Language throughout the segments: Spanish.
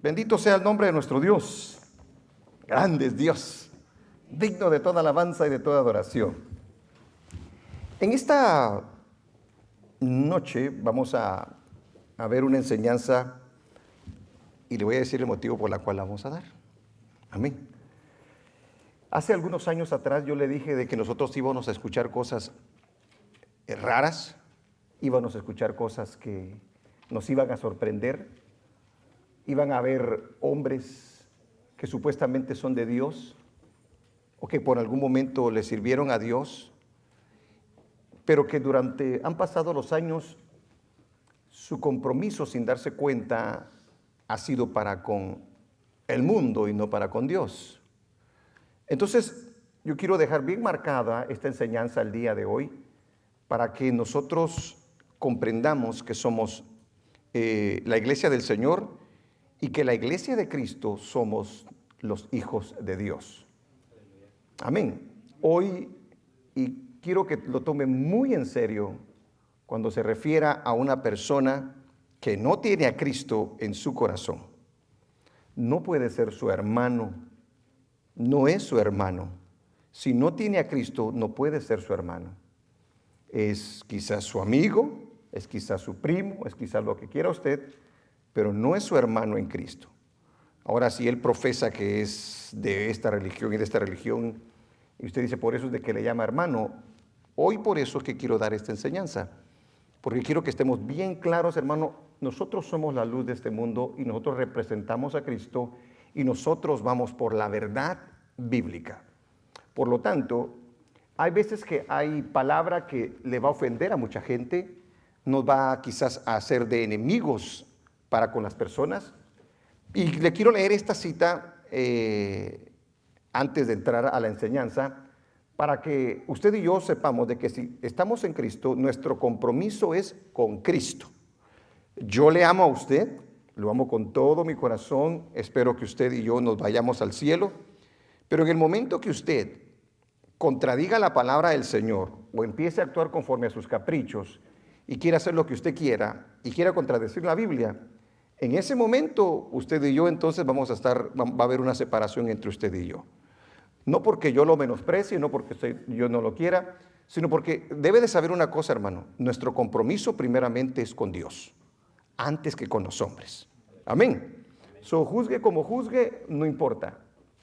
Bendito sea el nombre de nuestro Dios. Grande es Dios, digno de toda alabanza y de toda adoración. En esta noche vamos a ver una enseñanza y le voy a decir el motivo por la cual la vamos a dar. Amén. Hace algunos años atrás yo le dije de que nosotros íbamos a escuchar cosas raras, íbamos a escuchar cosas que nos iban a sorprender, iban a haber hombres que supuestamente son de Dios o que por algún momento le sirvieron a Dios, pero que han pasado los años, su compromiso sin darse cuenta ha sido para con el mundo y no para con Dios. Entonces, yo quiero dejar bien marcada esta enseñanza el día de hoy para que nosotros comprendamos que somos la iglesia del Señor y que la iglesia de Cristo somos los hijos de Dios. Amén. Hoy, y quiero que lo tome muy en serio, cuando se refiera a una persona que no tiene a Cristo en su corazón, no puede ser su hermano, no es su hermano. Si no tiene a Cristo, no puede ser su hermano. Es quizás su amigo, es quizás su primo, es quizás lo que quiera usted, pero no es su hermano en Cristo. Ahora, si él profesa que es de esta religión y de esta religión, y usted dice, por eso es de que le llama hermano, hoy por eso es que quiero dar esta enseñanza, porque quiero que estemos bien claros, hermano, nosotros somos la luz de este mundo y nosotros representamos a Cristo y nosotros vamos por la verdad bíblica. Por lo tanto, hay veces que hay palabra que le va a ofender a mucha gente, nos va quizás a hacer de enemigos para con las personas. Y le quiero leer esta cita antes de entrar a la enseñanza, para que usted y yo sepamos de que si estamos en Cristo, nuestro compromiso es con Cristo. Yo le amo a usted, lo amo con todo mi corazón, espero que usted y yo nos vayamos al cielo, pero en el momento que usted contradiga la palabra del Señor o empiece a actuar conforme a sus caprichos y quiera hacer lo que usted quiera y quiera contradecir la Biblia, en ese momento usted y yo entonces va a haber una separación entre usted y yo. No porque yo lo menosprecie, no porque yo no lo quiera, sino porque debe de saber una cosa, hermano, nuestro compromiso primeramente es con Dios, antes que con los hombres. Amén. So, juzgue como juzgue, no importa.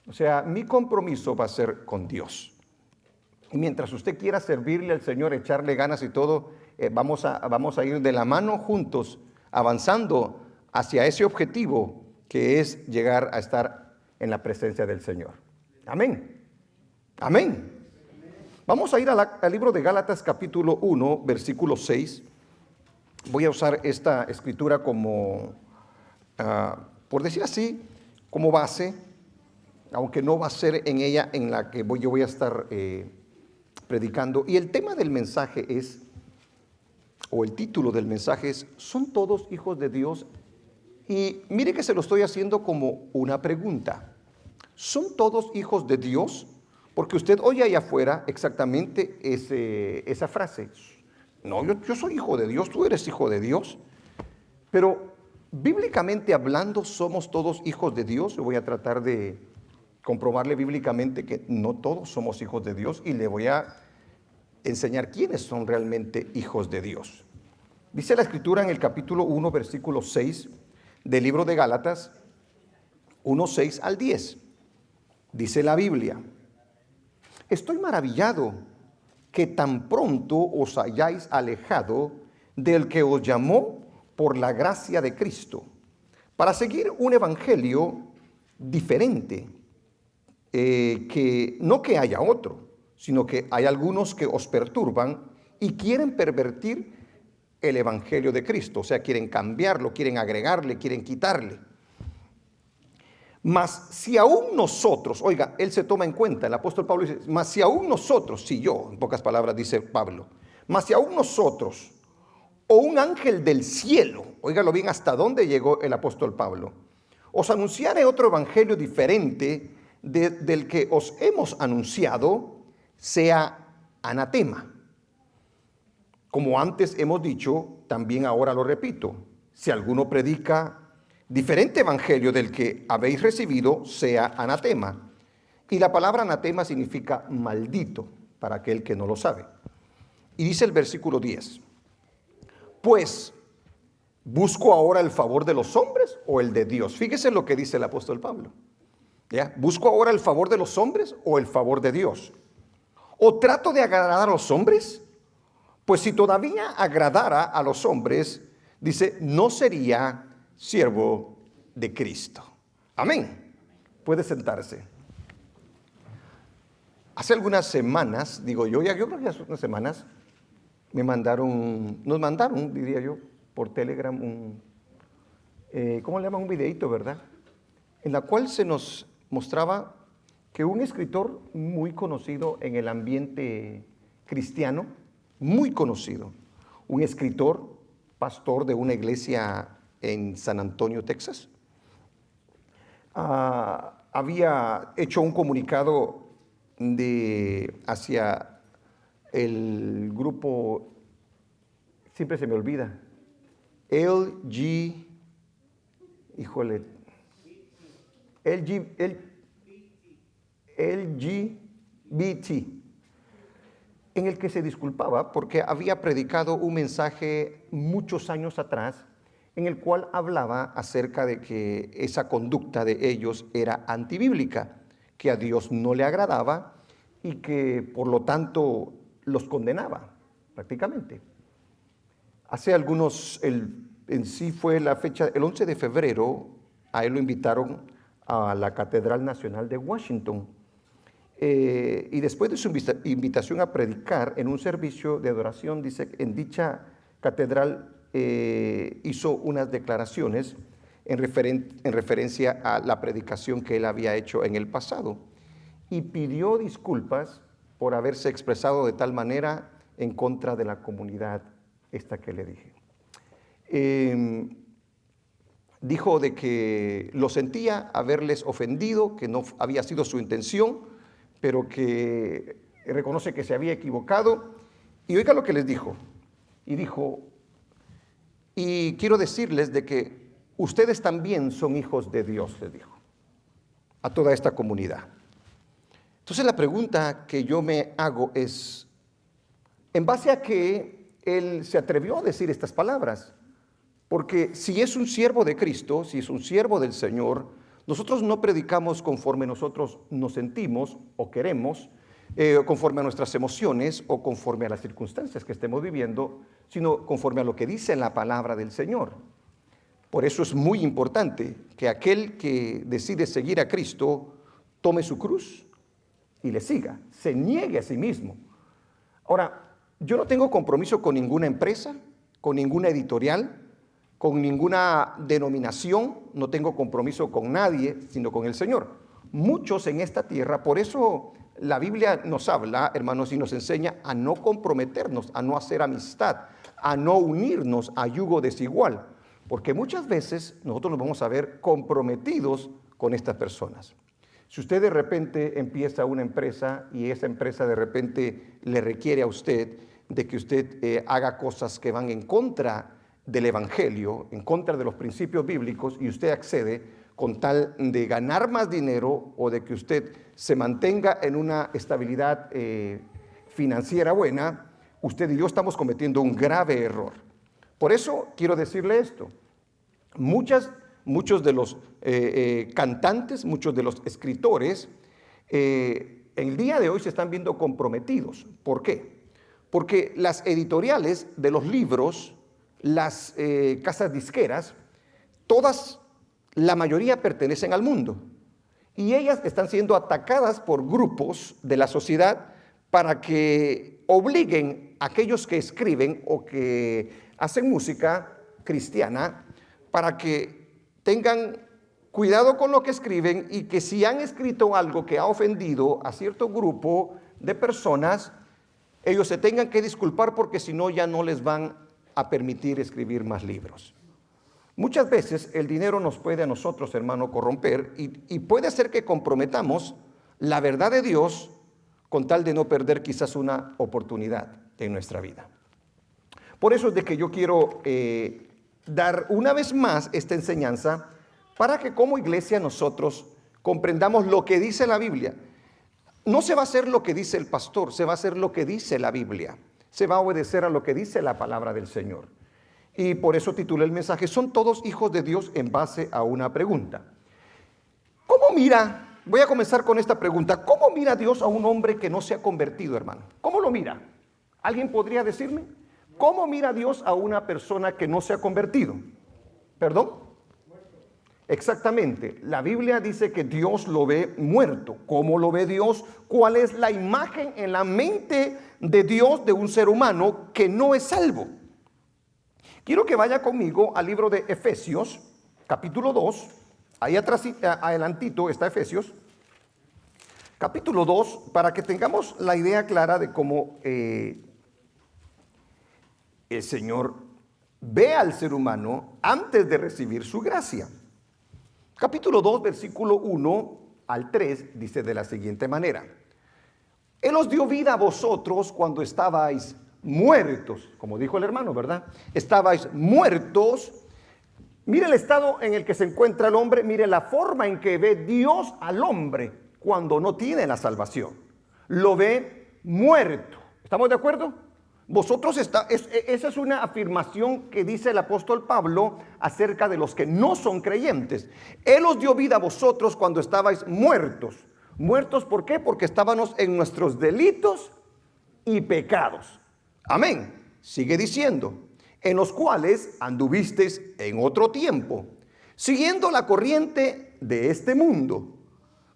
O sea, mi compromiso va a ser con Dios. Y mientras usted quiera servirle al Señor, echarle ganas y todo, vamos a ir de la mano juntos, avanzando hacia ese objetivo que es llegar a estar en la presencia del Señor. Amén. Amén. Vamos a ir al libro de Gálatas capítulo 1, versículo 6. Voy a usar esta escritura como, por decir así, como base, aunque no va a ser en ella en la que yo voy a estar predicando. Y el tema del mensaje es, o el título del mensaje es, ¿son todos hijos de Dios? Y mire que se lo estoy haciendo como una pregunta. ¿Son todos hijos de Dios? Porque usted oye allá afuera exactamente esa frase. No, yo soy hijo de Dios, tú eres hijo de Dios. Pero bíblicamente hablando, ¿somos todos hijos de Dios? Yo voy a tratar de comprobarle bíblicamente que no todos somos hijos de Dios y le voy a enseñar quiénes son realmente hijos de Dios. Dice la Escritura en el capítulo 1, versículo 6 del libro de Gálatas, 1, 6 al 10. Dice la Biblia: estoy maravillado que tan pronto os hayáis alejado del que os llamó por la gracia de Cristo, para seguir un evangelio diferente, que no que haya otro, sino que hay algunos que os perturban y quieren pervertir el evangelio de Cristo, o sea, quieren cambiarlo, quieren agregarle, quieren quitarle. Mas si aún nosotros, oiga, él se toma en cuenta, el apóstol Pablo dice, mas si aún nosotros, si yo, en pocas palabras dice Pablo, mas si aún nosotros, o un ángel del cielo, óigalo bien hasta dónde llegó el apóstol Pablo, os anunciare otro evangelio diferente del que os hemos anunciado, sea anatema. Como antes hemos dicho, también ahora lo repito, si alguno predica diferente evangelio del que habéis recibido sea anatema. Y la palabra anatema significa maldito, para aquel que no lo sabe. Y dice el versículo 10, pues, ¿busco ahora el favor de los hombres o el de Dios? Fíjese lo que dice el apóstol Pablo. ¿Ya? ¿Busco ahora el favor de los hombres o el favor de Dios? ¿O trato de agradar a los hombres? Pues si todavía agradara a los hombres, dice, no sería siervo de Cristo. Amén. Puede sentarse. Hace algunas semanas, yo creo que hace unas semanas, nos mandaron, diría yo, por Telegram, ¿cómo le llaman? Un videíto, ¿verdad? En la cual se nos mostraba que un escritor muy conocido en el ambiente cristiano, muy conocido, un escritor, pastor de una iglesia en San Antonio, Texas, había hecho un comunicado hacia el grupo, siempre se me olvida, LGBT, en el que se disculpaba porque había predicado un mensaje muchos años atrás en el cual hablaba acerca de que esa conducta de ellos era antibíblica, que a Dios no le agradaba y que por lo tanto los condenaba prácticamente. Hace en sí fue la fecha, el 11 de febrero, a él lo invitaron a la Catedral Nacional de Washington. Y después de su invitación a predicar en un servicio de adoración, dice, en dicha catedral hizo unas declaraciones en referencia a la predicación que él había hecho en el pasado y pidió disculpas por haberse expresado de tal manera en contra de la comunidad esta que le dije. Dijo de que lo sentía haberles ofendido, que no había sido su intención, pero que reconoce que se había equivocado. Y oiga lo que les dijo. Y dijo, y quiero decirles de que ustedes también son hijos de Dios, les dijo, a toda esta comunidad. Entonces la pregunta que yo me hago es, ¿en base a qué él se atrevió a decir estas palabras? Porque si es un siervo de Cristo, si es un siervo del Señor, nosotros no predicamos conforme nosotros nos sentimos o queremos, conforme a nuestras emociones o conforme a las circunstancias que estemos viviendo, sino conforme a lo que dice la palabra del Señor. Por eso es muy importante que aquel que decide seguir a Cristo tome su cruz y le siga, se niegue a sí mismo. Ahora, yo no tengo compromiso con ninguna empresa, con ninguna editorial, con ninguna denominación, no tengo compromiso con nadie, sino con el Señor. Muchos en esta tierra, por eso la Biblia nos habla, hermanos, y nos enseña a no comprometernos, a no hacer amistad, a no unirnos a yugo desigual, porque muchas veces nosotros nos vamos a ver comprometidos con estas personas. Si usted de repente empieza una empresa y esa empresa de repente le requiere a usted de que usted haga cosas que van en contra del Evangelio, en contra de los principios bíblicos, y usted accede con tal de ganar más dinero o de que usted se mantenga en una estabilidad financiera buena, usted y yo estamos cometiendo un grave error. Por eso quiero decirle esto. Muchos de los cantantes, muchos de los escritores, el día de hoy se están viendo comprometidos. ¿Por qué? Porque las editoriales de los libros, las casas disqueras, todas, la mayoría pertenecen al mundo. Y ellas están siendo atacadas por grupos de la sociedad para que obliguen a aquellos que escriben o que hacen música cristiana para que tengan cuidado con lo que escriben y que si han escrito algo que ha ofendido a cierto grupo de personas, ellos se tengan que disculpar porque si no ya no les van a permitir escribir más libros. Muchas veces el dinero nos puede a nosotros, hermano, corromper y puede hacer que comprometamos la verdad de Dios con tal de no perder quizás una oportunidad en nuestra vida. Por eso es de que yo quiero dar una vez más esta enseñanza para que como iglesia nosotros comprendamos lo que dice la Biblia. No se va a hacer lo que dice el pastor, se va a hacer lo que dice la Biblia. Se va a obedecer a lo que dice la palabra del Señor. Y por eso titulé el mensaje, ¿son todos hijos de Dios? En base a una pregunta. ¿Cómo mira? Voy a comenzar con esta pregunta. ¿Cómo mira Dios a un hombre que no se ha convertido, hermano? ¿Cómo lo mira? ¿Alguien podría decirme? ¿Cómo mira Dios a una persona que no se ha convertido? ¿Perdón? Exactamente. La Biblia dice que Dios lo ve muerto. ¿Cómo lo ve Dios? ¿Cuál es la imagen en la mente de Dios de un ser humano que no es salvo? Quiero que vaya conmigo al libro de Efesios, capítulo 2. Ahí atrás, adelantito está Efesios, capítulo 2, para que tengamos la idea clara de cómo el Señor ve al ser humano antes de recibir su gracia. Capítulo 2, versículo 1 al 3, dice de la siguiente manera: Él os dio vida a vosotros cuando estabais muertos, como dijo el hermano, ¿verdad? Estabais muertos. Mire el estado en el que se encuentra el hombre, mire la forma en que ve Dios al hombre cuando no tiene la salvación. Lo ve muerto. ¿Estamos de acuerdo? Esa es una afirmación que dice el apóstol Pablo acerca de los que no son creyentes. Él os dio vida a vosotros cuando estabais muertos. ¿Muertos por qué? Porque estábamos en nuestros delitos y pecados. Amén. Sigue diciendo, en los cuales anduvisteis en otro tiempo, siguiendo la corriente de este mundo,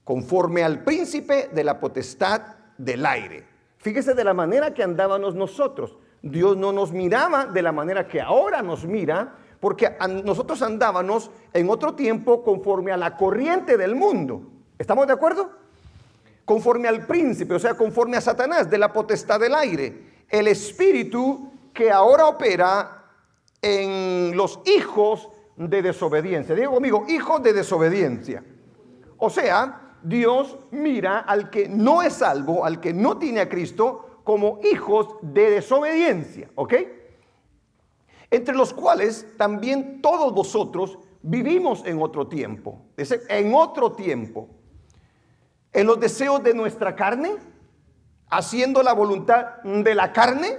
conforme al príncipe de la potestad del aire. Fíjese de la manera que andábamos nosotros. Dios no nos miraba de la manera que ahora nos mira, porque nosotros andábamos en otro tiempo conforme a la corriente del mundo. ¿Estamos de acuerdo? Conforme al príncipe, o sea, conforme a Satanás, de la potestad del aire. El espíritu que ahora opera en los hijos de desobediencia. Digo conmigo, hijos de desobediencia. O sea, Dios mira al que no es salvo, al que no tiene a Cristo, como hijos de desobediencia, ¿ok? Entre los cuales también todos vosotros vivimos en otro tiempo. Dice, en otro tiempo. En los deseos de nuestra carne, haciendo la voluntad de la carne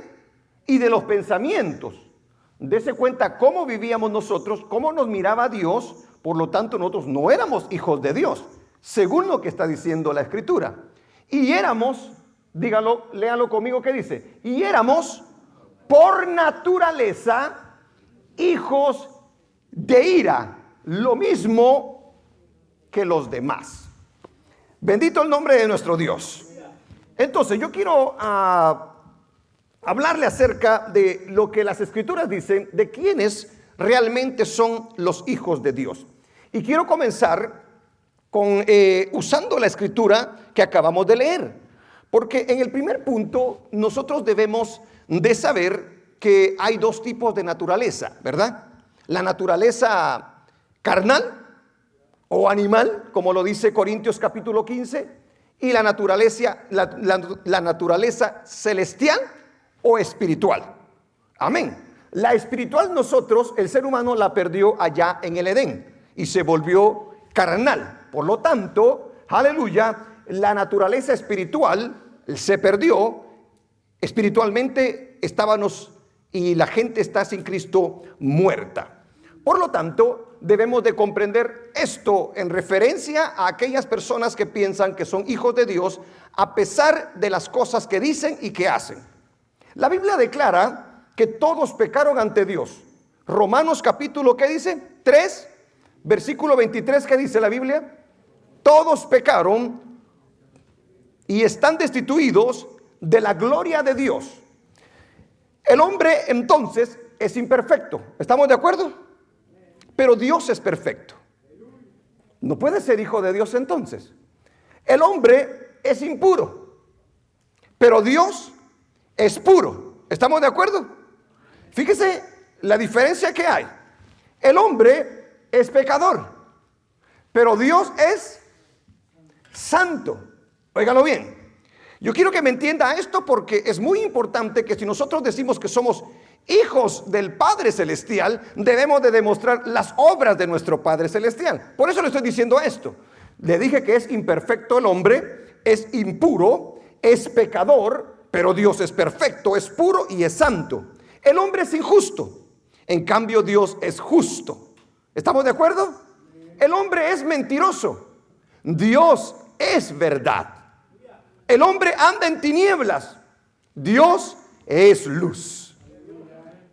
y de los pensamientos. Dese cuenta cómo vivíamos nosotros, cómo nos miraba Dios. Por lo tanto, nosotros no éramos hijos de Dios, según lo que está diciendo la Escritura. Y éramos, dígalo, léalo conmigo, ¿qué dice? Y éramos por naturaleza hijos de ira, lo mismo que los demás. Bendito el nombre de nuestro Dios. Entonces, yo quiero hablarle acerca de lo que las Escrituras dicen, de quiénes realmente son los hijos de Dios. Y quiero comenzar con usando la Escritura que acabamos de leer. Porque en el primer punto, nosotros debemos de saber que hay dos tipos de naturaleza, ¿verdad? La naturaleza carnal o animal, como lo dice Corintios capítulo 15, y la naturaleza celestial o espiritual. Amén. La espiritual nosotros, el ser humano la perdió allá en el Edén y se volvió carnal. Por lo tanto, aleluya, la naturaleza espiritual se perdió. Espiritualmente estábamos y la gente está sin Cristo muerta. Por lo tanto, debemos de comprender esto en referencia a aquellas personas que piensan que son hijos de Dios a pesar de las cosas que dicen y que hacen. La Biblia declara que todos pecaron ante Dios. Romanos capítulo, ¿qué dice? 3, versículo 23, ¿qué dice la Biblia? Todos pecaron y están destituidos de la gloria de Dios. El hombre entonces es imperfecto. ¿Estamos de acuerdo? Pero Dios es perfecto. No puede ser hijo de Dios entonces. El hombre es impuro, pero Dios es puro. ¿Estamos de acuerdo? Fíjese la diferencia que hay. El hombre es pecador, pero Dios es santo. Óigalo bien. Yo quiero que me entienda esto porque es muy importante que si nosotros decimos que somos hijos del Padre Celestial, debemos de demostrar las obras de nuestro Padre Celestial. Por eso le estoy diciendo esto. Le dije que es imperfecto el hombre, es impuro, es pecador, pero Dios es perfecto, es puro y es santo. El hombre es injusto, en cambio Dios es justo. ¿Estamos de acuerdo? El hombre es mentiroso, Dios es verdad. El hombre anda en tinieblas, Dios es luz.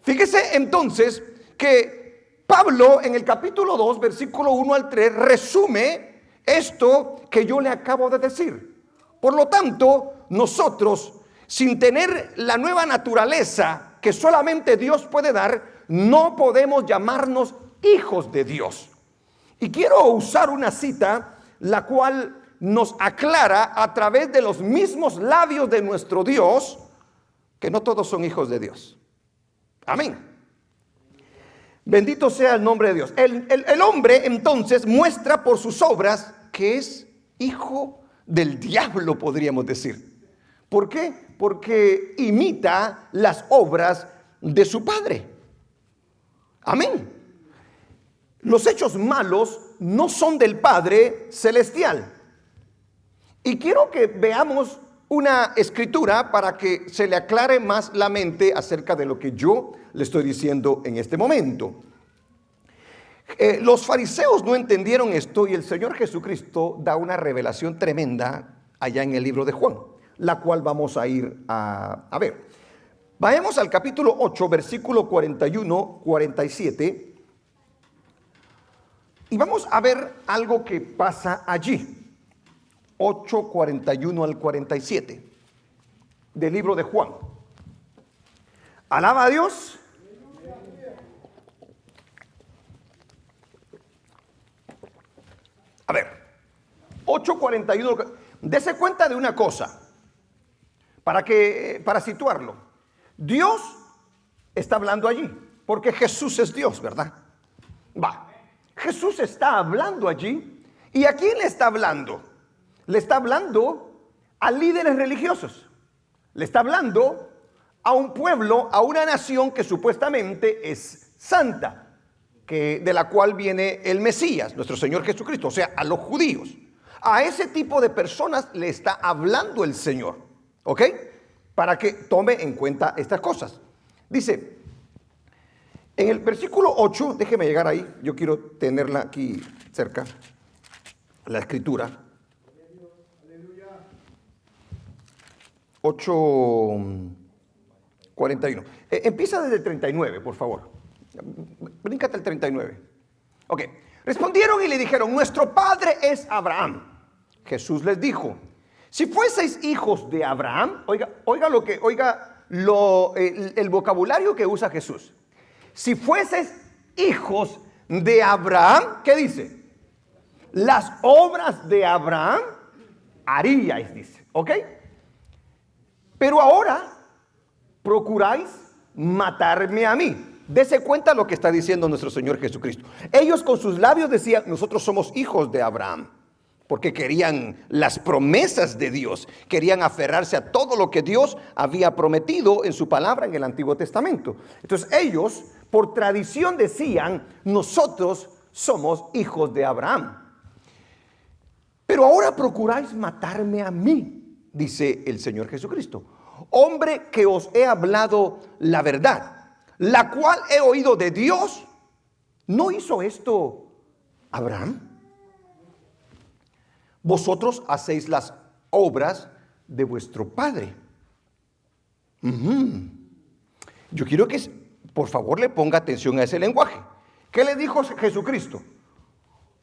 Fíjese entonces que Pablo en el capítulo 2, versículo 1 al 3, resume esto que yo le acabo de decir. Por lo tanto, nosotros, sin tener la nueva naturaleza que solamente Dios puede dar, no podemos llamarnos hijos de Dios. Y quiero usar una cita, la cual nos aclara a través de los mismos labios de nuestro Dios, que no todos son hijos de Dios. Amén. Bendito sea el nombre de Dios. El hombre entonces muestra por sus obras que es hijo del diablo, podríamos decir. ¿Por qué? Porque imita las obras de su padre. Amén. Los hechos malos no son del Padre Celestial. Y quiero que veamos una escritura para que se le aclare más la mente acerca de lo que yo le estoy diciendo en este momento. Los fariseos no entendieron esto y el Señor Jesucristo da una revelación tremenda allá en el libro de Juan, la cual vamos a ir a ver. Vayamos al capítulo 8, versículo 41, 47 y vamos a ver algo que pasa allí. 8, 41 al 47 del libro de Juan. Alaba a Dios. A ver, 8:41. Dese cuenta de una cosa para situarlo. Dios está hablando allí, porque Jesús es Dios, ¿verdad? Jesús está hablando allí. ¿Y a quién le está hablando? Le está hablando a líderes religiosos. Le está hablando a un pueblo, a una nación que supuestamente es santa, de la cual viene el Mesías, nuestro Señor Jesucristo, o sea, a los judíos. A ese tipo de personas le está hablando el Señor, ¿ok? Para que tome en cuenta estas cosas. Dice, en el versículo 8, déjeme llegar ahí, yo quiero tenerla aquí cerca, la escritura. 8:41. Empieza desde el 39, por favor. Bríncate el 39. Ok. Respondieron y le dijeron: nuestro padre es Abraham. Jesús les dijo: si fueseis hijos de Abraham, oiga el vocabulario que usa Jesús. Si fueseis hijos de Abraham, ¿qué dice? Las obras de Abraham haríais, dice. ¿Ok? Pero ahora procuráis matarme a mí. Dese cuenta lo que está diciendo nuestro Señor Jesucristo. Ellos con sus labios decían: nosotros somos hijos de Abraham, porque querían las promesas de Dios, querían aferrarse a todo lo que Dios había prometido en su palabra en el Antiguo Testamento. Entonces ellos, por tradición, decían: nosotros somos hijos de Abraham. Pero ahora procuráis matarme a mí, dice el Señor Jesucristo. Hombre, que os he hablado la verdad, la cual he oído de Dios. ¿No hizo esto Abraham? Vosotros hacéis las obras de vuestro padre. Yo quiero que por favor le ponga atención a ese lenguaje. ¿Qué le dijo Jesucristo?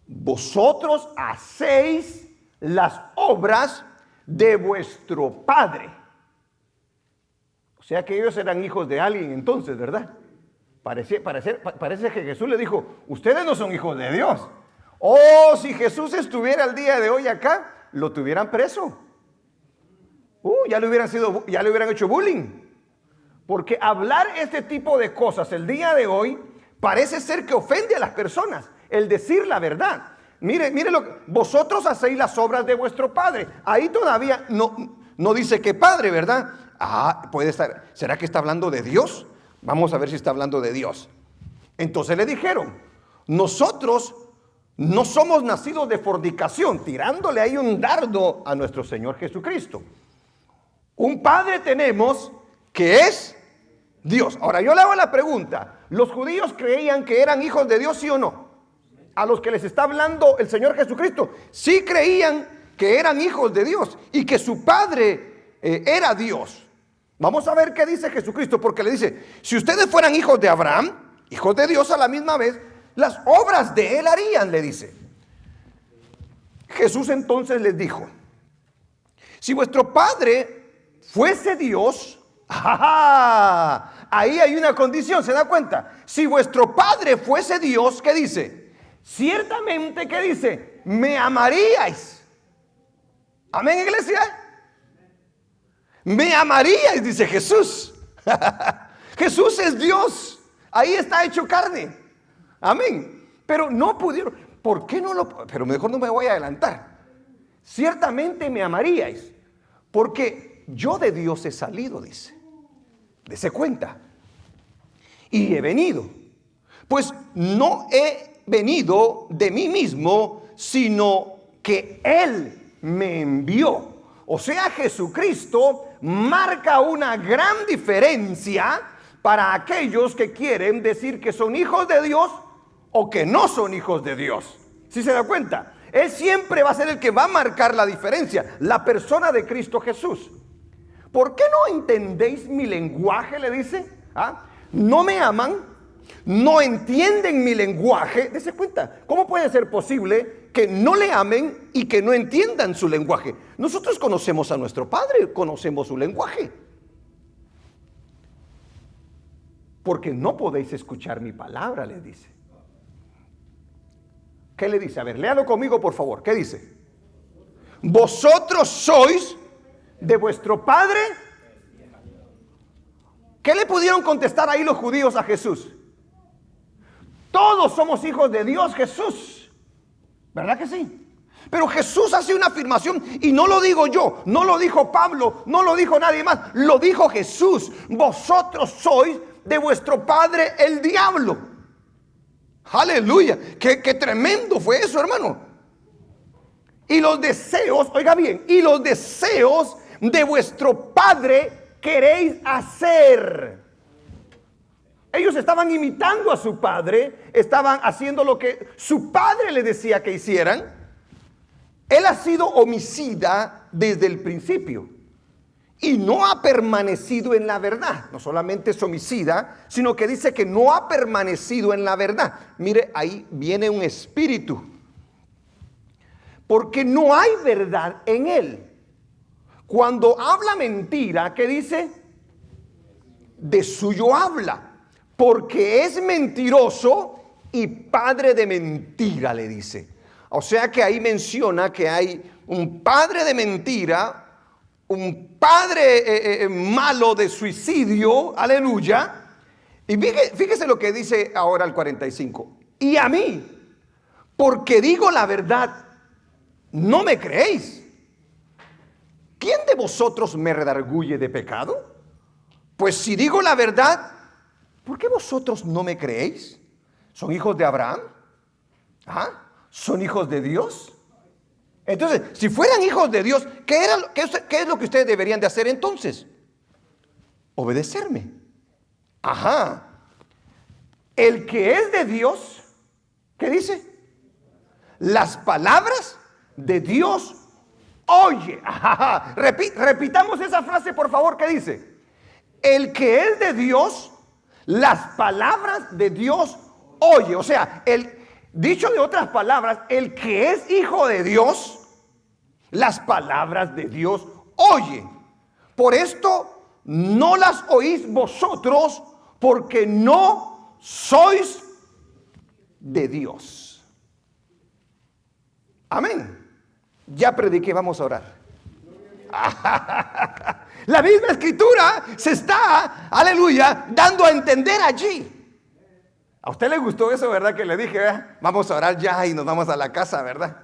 Vosotros hacéis las obras de vuestro padre. O sea que ellos eran hijos de alguien entonces, ¿verdad? Parece que Jesús le dijo: ustedes no son hijos de Dios. Oh, si Jesús estuviera el día de hoy acá, lo tuvieran preso. Ya le hubieran hecho bullying. Porque hablar este tipo de cosas el día de hoy parece ser que ofende a las personas, el decir la verdad. Mire vosotros hacéis las obras de vuestro padre. Ahí todavía No dice que Padre, ¿verdad? Puede estar. ¿Será que está hablando de Dios? Vamos a ver si está hablando de Dios. Entonces le dijeron, nosotros no somos nacidos de fornicación, tirándole ahí un dardo a nuestro Señor Jesucristo. Un Padre tenemos que es Dios. Ahora yo le hago la pregunta, ¿los judíos creían que eran hijos de Dios, sí o no? A los que les está hablando el Señor Jesucristo, sí creían que eran hijos de Dios y que su Padre era Dios. Vamos a ver qué dice Jesucristo, porque le dice, si ustedes fueran hijos de Abraham, hijos de Dios a la misma vez, las obras de él harían, le dice. Jesús entonces les dijo, si vuestro Padre fuese Dios, ahí hay una condición, ¿se da cuenta? Si vuestro Padre fuese Dios, ¿qué dice? Ciertamente, ¿qué dice? Me amaríais. Amén, iglesia. Me amaríais, dice Jesús. Jesús es Dios. Ahí está hecho carne. Amén. Pero no pudieron. ¿Por qué no lo? Pero mejor no me voy a adelantar. Ciertamente me amaríais, porque yo de Dios he salido, dice. Dese cuenta. Y he venido. Pues no he venido de mí mismo, sino que Él me envió. O sea, Jesucristo marca una gran diferencia para aquellos que quieren decir que son hijos de Dios o que no son hijos de Dios. ¿Sí se da cuenta? Él siempre va a ser el que va a marcar la diferencia, la persona de Cristo Jesús. ¿Por qué no entendéis mi lenguaje? Le dice. No me aman, no entienden mi lenguaje. Dese cuenta, ¿cómo puede ser posible que no le amen y que no entiendan su lenguaje? Nosotros conocemos a nuestro Padre, conocemos su lenguaje. Porque no podéis escuchar mi palabra, le dice. ¿Qué le dice? A ver, léalo conmigo, por favor. ¿Qué dice? Vosotros sois de vuestro padre. ¿Qué le pudieron contestar ahí los judíos a Jesús? Todos somos hijos de Dios, Jesús. ¿Verdad que sí? Pero Jesús hace una afirmación y no lo digo yo, no lo dijo Pablo, no lo dijo nadie más, lo dijo Jesús. Vosotros sois de vuestro padre el diablo. Aleluya, qué tremendo fue eso, hermano. Y los deseos, oiga bien, y los deseos de vuestro padre queréis hacer. Ellos estaban imitando a su padre, estaban haciendo lo que su padre les decía que hicieran. Él ha sido homicida desde el principio y no ha permanecido en la verdad. No solamente es homicida, sino que dice que no ha permanecido en la verdad. Mire, ahí viene un espíritu, porque no hay verdad en él. Cuando habla mentira, ¿qué dice? De suyo habla, porque es mentiroso y padre de mentira, le dice. O sea que ahí menciona que hay un padre de mentira, un padre malo de suicidio, aleluya. Y fíjese lo que dice ahora el 45. Y a mí, porque digo la verdad, no me creéis. ¿Quién de vosotros me redarguye de pecado? Pues si digo la verdad, ¿por qué vosotros no me creéis? ¿Son hijos de Abraham? ¿Son hijos de Dios? Entonces, si fueran hijos de Dios, ¿qué es lo que ustedes deberían de hacer entonces? Obedecerme. El que es de Dios, ¿qué dice? Las palabras de Dios oye. Repitamos esa frase, por favor, ¿qué dice? El que es de Dios, las palabras de Dios oye. O sea, dicho de otras palabras, el que es hijo de Dios, las palabras de Dios oye. Por esto no las oís vosotros, porque no sois de Dios. Amén. Ya prediqué, vamos a orar. La misma escritura se está, aleluya, dando a entender allí. A usted le gustó eso, ¿verdad? Que le dije, vamos a orar ya y nos vamos a la casa, ¿verdad?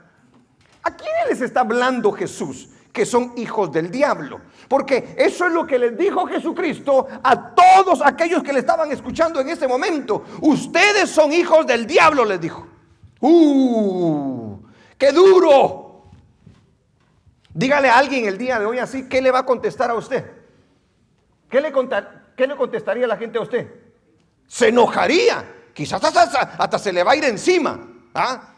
¿A quién les está hablando Jesús? que son hijos del diablo. Porque eso es lo que les dijo Jesucristo a todos aquellos que le estaban escuchando en ese momento. Ustedes son hijos del diablo, les dijo. ¡Qué duro! Dígale a alguien el día de hoy así, ¿qué le va a contestar a usted? ¿Qué le contestaría la gente a usted? Se enojaría, quizás hasta se le va a ir encima.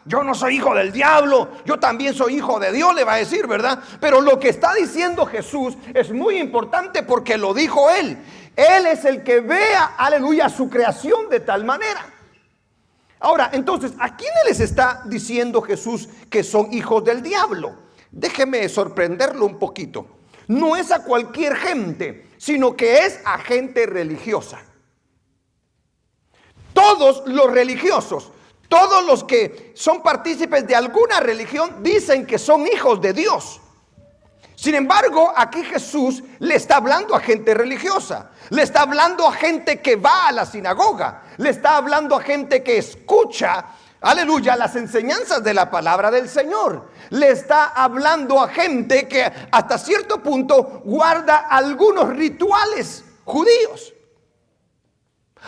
Yo no soy hijo del diablo, yo también soy hijo de Dios, le va a decir, ¿verdad? Pero lo que está diciendo Jesús es muy importante porque lo dijo Él. Él es el que vea, aleluya, su creación de tal manera. Ahora, entonces, ¿a quiénes les está diciendo Jesús que son hijos del diablo? Déjeme sorprenderlo un poquito. No es a cualquier gente, sino que es a gente religiosa. Todos los religiosos, todos los que son partícipes de alguna religión dicen que son hijos de Dios. Sin embargo, aquí Jesús le está hablando a gente religiosa, le está hablando a gente que va a la sinagoga, le está hablando a gente que escucha, aleluya, las enseñanzas de la palabra del Señor. Le está hablando a gente que hasta cierto punto guarda algunos rituales judíos.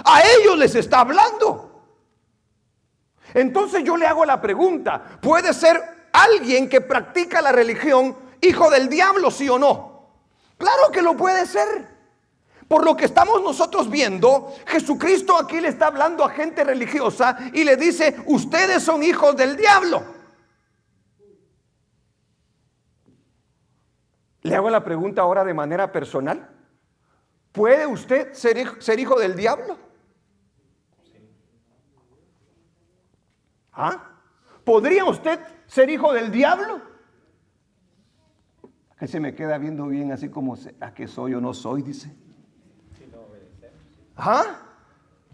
A ellos les está hablando. Entonces yo le hago la pregunta, ¿puede ser alguien que practica la religión hijo del diablo, sí o no? Claro que lo puede ser. Por lo que estamos nosotros viendo, Jesucristo aquí le está hablando a gente religiosa y le dice, ustedes son hijos del diablo. Le hago la pregunta ahora de manera personal. ¿Puede usted ser hijo del diablo? ¿Podría usted ser hijo del diablo? Que se me queda viendo bien así como a que soy o no soy, dice.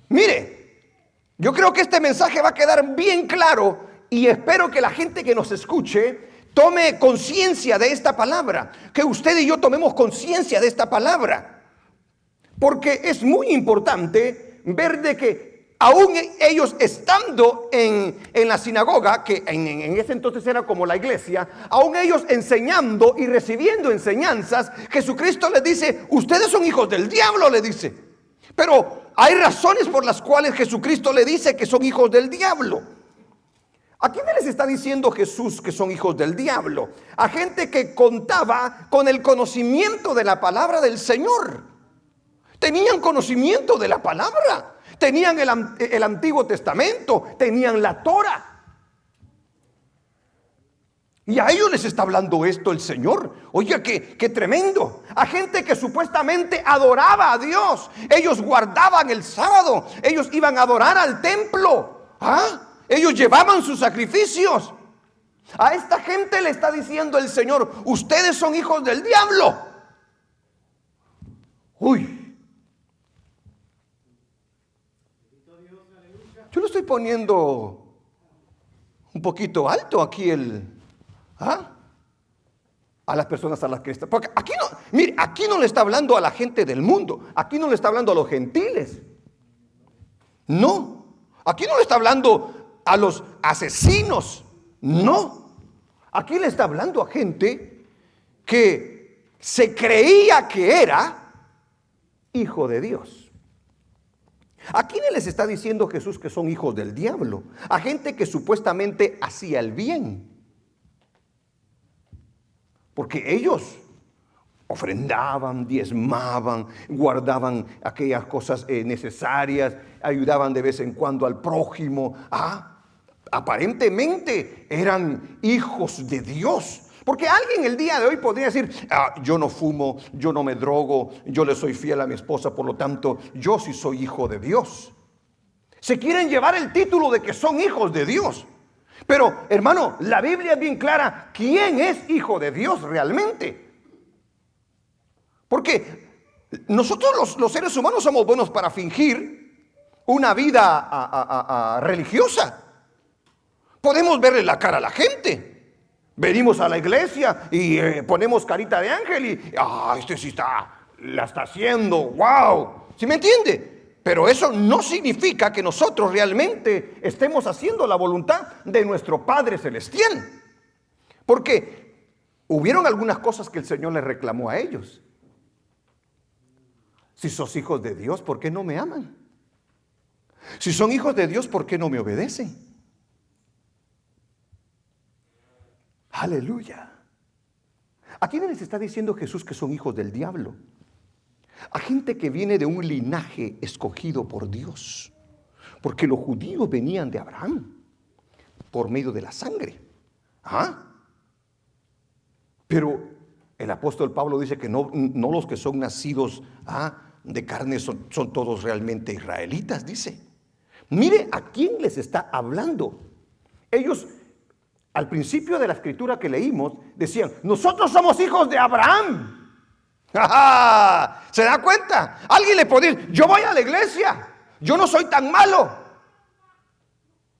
Mire, yo creo que este mensaje va a quedar bien claro y espero que la gente que nos escuche tome conciencia de esta palabra, que usted y yo tomemos conciencia de esta palabra, porque es muy importante ver de que aún ellos estando en la sinagoga, que en ese entonces era como la iglesia, aún ellos enseñando y recibiendo enseñanzas, Jesucristo les dice, ustedes son hijos del diablo, le dice. Pero hay razones por las cuales Jesucristo le dice que son hijos del diablo. ¿A quiénes les está diciendo Jesús que son hijos del diablo? A gente que contaba con el conocimiento de la palabra del Señor. Tenían conocimiento de la palabra. Tenían el Antiguo Testamento, tenían la Torah. Y a ellos les está hablando esto el Señor. Oiga, qué tremendo. A gente que supuestamente adoraba a Dios. Ellos guardaban el sábado. Ellos iban a adorar al templo. Ellos llevaban sus sacrificios. A esta gente le está diciendo el Señor, ustedes son hijos del diablo. Yo lo estoy poniendo un poquito alto aquí a las personas a las que está. Porque aquí no, mire, aquí no le está hablando a la gente del mundo. Aquí no le está hablando a los gentiles. No. Aquí no le está hablando a los asesinos. No. Aquí le está hablando a gente que se creía que era hijo de Dios. ¿A quiénes les está diciendo Jesús que son hijos del diablo? A gente que supuestamente hacía el bien. Porque ellos ofrendaban, diezmaban, guardaban aquellas cosas necesarias, ayudaban de vez en cuando al prójimo. Aparentemente eran hijos de Dios. Porque alguien el día de hoy podría decir, yo no fumo, yo no me drogo, yo le soy fiel a mi esposa, por lo tanto, yo sí soy hijo de Dios. Se quieren llevar el título de que son hijos de Dios. Pero, hermano, la Biblia es bien clara, ¿quién es hijo de Dios realmente? Porque nosotros los seres humanos somos buenos para fingir una vida religiosa. Podemos verle la cara a la gente. Venimos a la iglesia y ponemos carita de ángel y este sí la está haciendo, wow. ¿Sí me entiende? Pero eso no significa que nosotros realmente estemos haciendo la voluntad de nuestro Padre Celestial. Porque hubieron algunas cosas que el Señor les reclamó a ellos. Si sos hijos de Dios, ¿por qué no me aman? Si son hijos de Dios, ¿por qué no me obedecen? Aleluya. ¿A quiénes les está diciendo Jesús que son hijos del diablo? A gente que viene de un linaje escogido por Dios. Porque los judíos venían de Abraham por medio de la sangre. ¿Ah? Pero el apóstol Pablo dice que no los que son nacidos de carne son todos realmente israelitas, dice. Mire a quién les está hablando. Ellos, al principio de la escritura que leímos, decían, nosotros somos hijos de Abraham. ¿Se da cuenta? Alguien le puede decir, yo voy a la iglesia, yo no soy tan malo.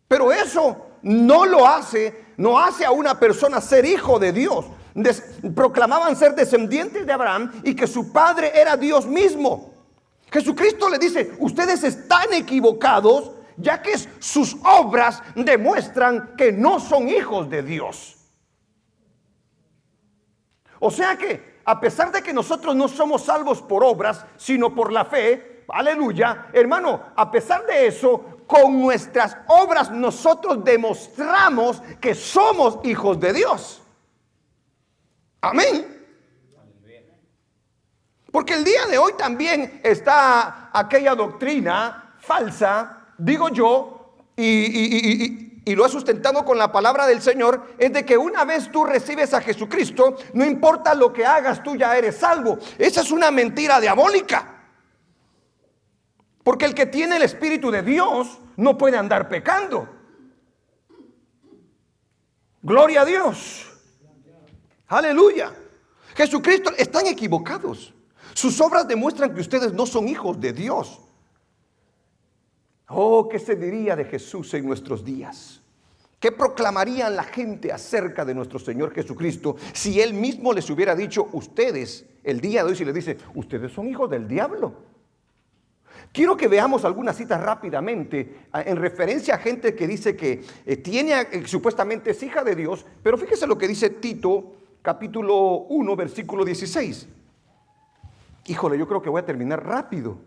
Pero eso no hace a una persona ser hijo de Dios. Proclamaban ser descendientes de Abraham y que su padre era Dios mismo. Jesucristo le dice, ustedes están equivocados, ya que sus obras demuestran que no son hijos de Dios. O sea que, a pesar de que nosotros no somos salvos por obras, sino por la fe, aleluya, hermano, a pesar de eso, con nuestras obras nosotros demostramos que somos hijos de Dios. Amén. Porque el día de hoy también está aquella doctrina falsa, digo yo, y lo he sustentado con la palabra del Señor, es de que una vez tú recibes a Jesucristo, no importa lo que hagas, tú ya eres salvo. Esa es una mentira diabólica. Porque el que tiene el Espíritu de Dios no puede andar pecando. Gloria a Dios. Aleluya. Jesucristo, están equivocados. Sus obras demuestran que ustedes no son hijos de Dios. Oh, ¿qué se diría de Jesús en nuestros días? ¿Qué proclamaría la gente acerca de nuestro Señor Jesucristo si Él mismo les hubiera dicho, ustedes, el día de hoy, si les dice, ustedes son hijos del diablo? Quiero que veamos algunas citas rápidamente en referencia a gente que dice que supuestamente es hija de Dios, pero fíjese lo que dice Tito, capítulo 1, versículo 16. Híjole, yo creo que voy a terminar rápido.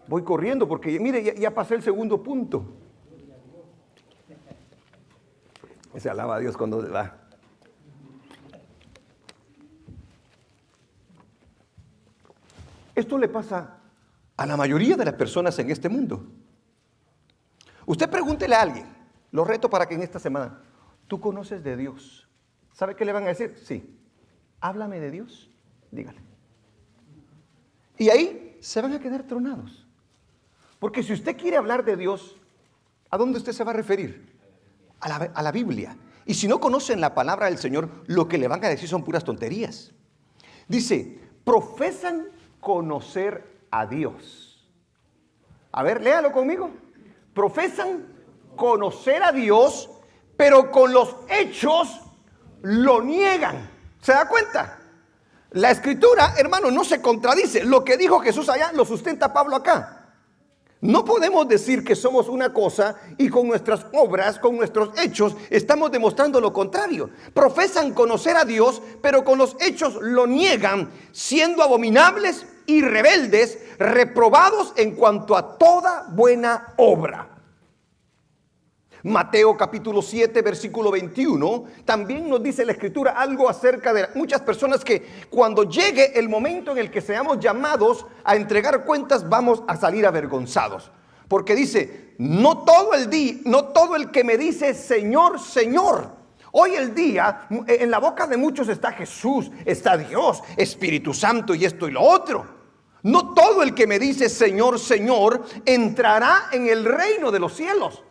Voy corriendo porque, mire, ya pasé el segundo punto. Se alaba a Dios cuando va. Esto le pasa a la mayoría de las personas en este mundo. Usted pregúntele a alguien, lo reto para que en esta semana, ¿tú conoces de Dios? ¿Sabe qué le van a decir? Sí. Háblame de Dios, dígale. Y ahí se van a quedar tronados. Porque si usted quiere hablar de Dios, ¿a dónde usted se va a referir? A la Biblia. Y si no conocen la palabra del Señor, lo que le van a decir son puras tonterías. Dice, profesan conocer a Dios. A ver, léalo conmigo. Profesan conocer a Dios, pero con los hechos lo niegan. ¿Se da cuenta? La escritura, hermano, no se contradice. Lo que dijo Jesús allá lo sustenta Pablo acá. No podemos decir que somos una cosa y con nuestras obras, con nuestros hechos, estamos demostrando lo contrario. Profesan conocer a Dios, pero con los hechos lo niegan, siendo abominables y rebeldes, reprobados en cuanto a toda buena obra. Mateo capítulo 7, versículo 21, también nos dice la escritura algo acerca de muchas personas que cuando llegue el momento en el que seamos llamados a entregar cuentas, vamos a salir avergonzados. Porque dice, no todo el que me dice Señor, Señor. Hoy el día, en la boca de muchos está Jesús, está Dios, Espíritu Santo y esto y lo otro. No todo el que me dice Señor, Señor, entrará en el reino de los cielos,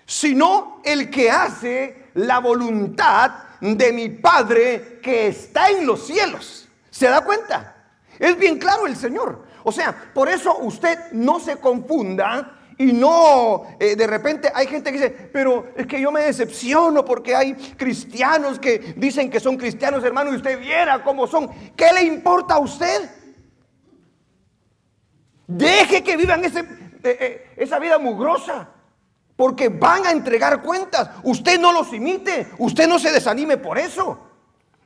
sino el que hace la voluntad de mi Padre que está en los cielos. ¿Se da cuenta? Es bien claro el Señor. O sea, por eso usted no se confunda y no, de repente hay gente que dice, pero es que yo me decepciono porque hay cristianos que dicen que son cristianos, hermano, y usted viera cómo son. ¿Qué le importa a usted? Deje que vivan esa vida mugrosa. porque van a entregar cuentas. Usted no los imite, usted no se desanime por eso.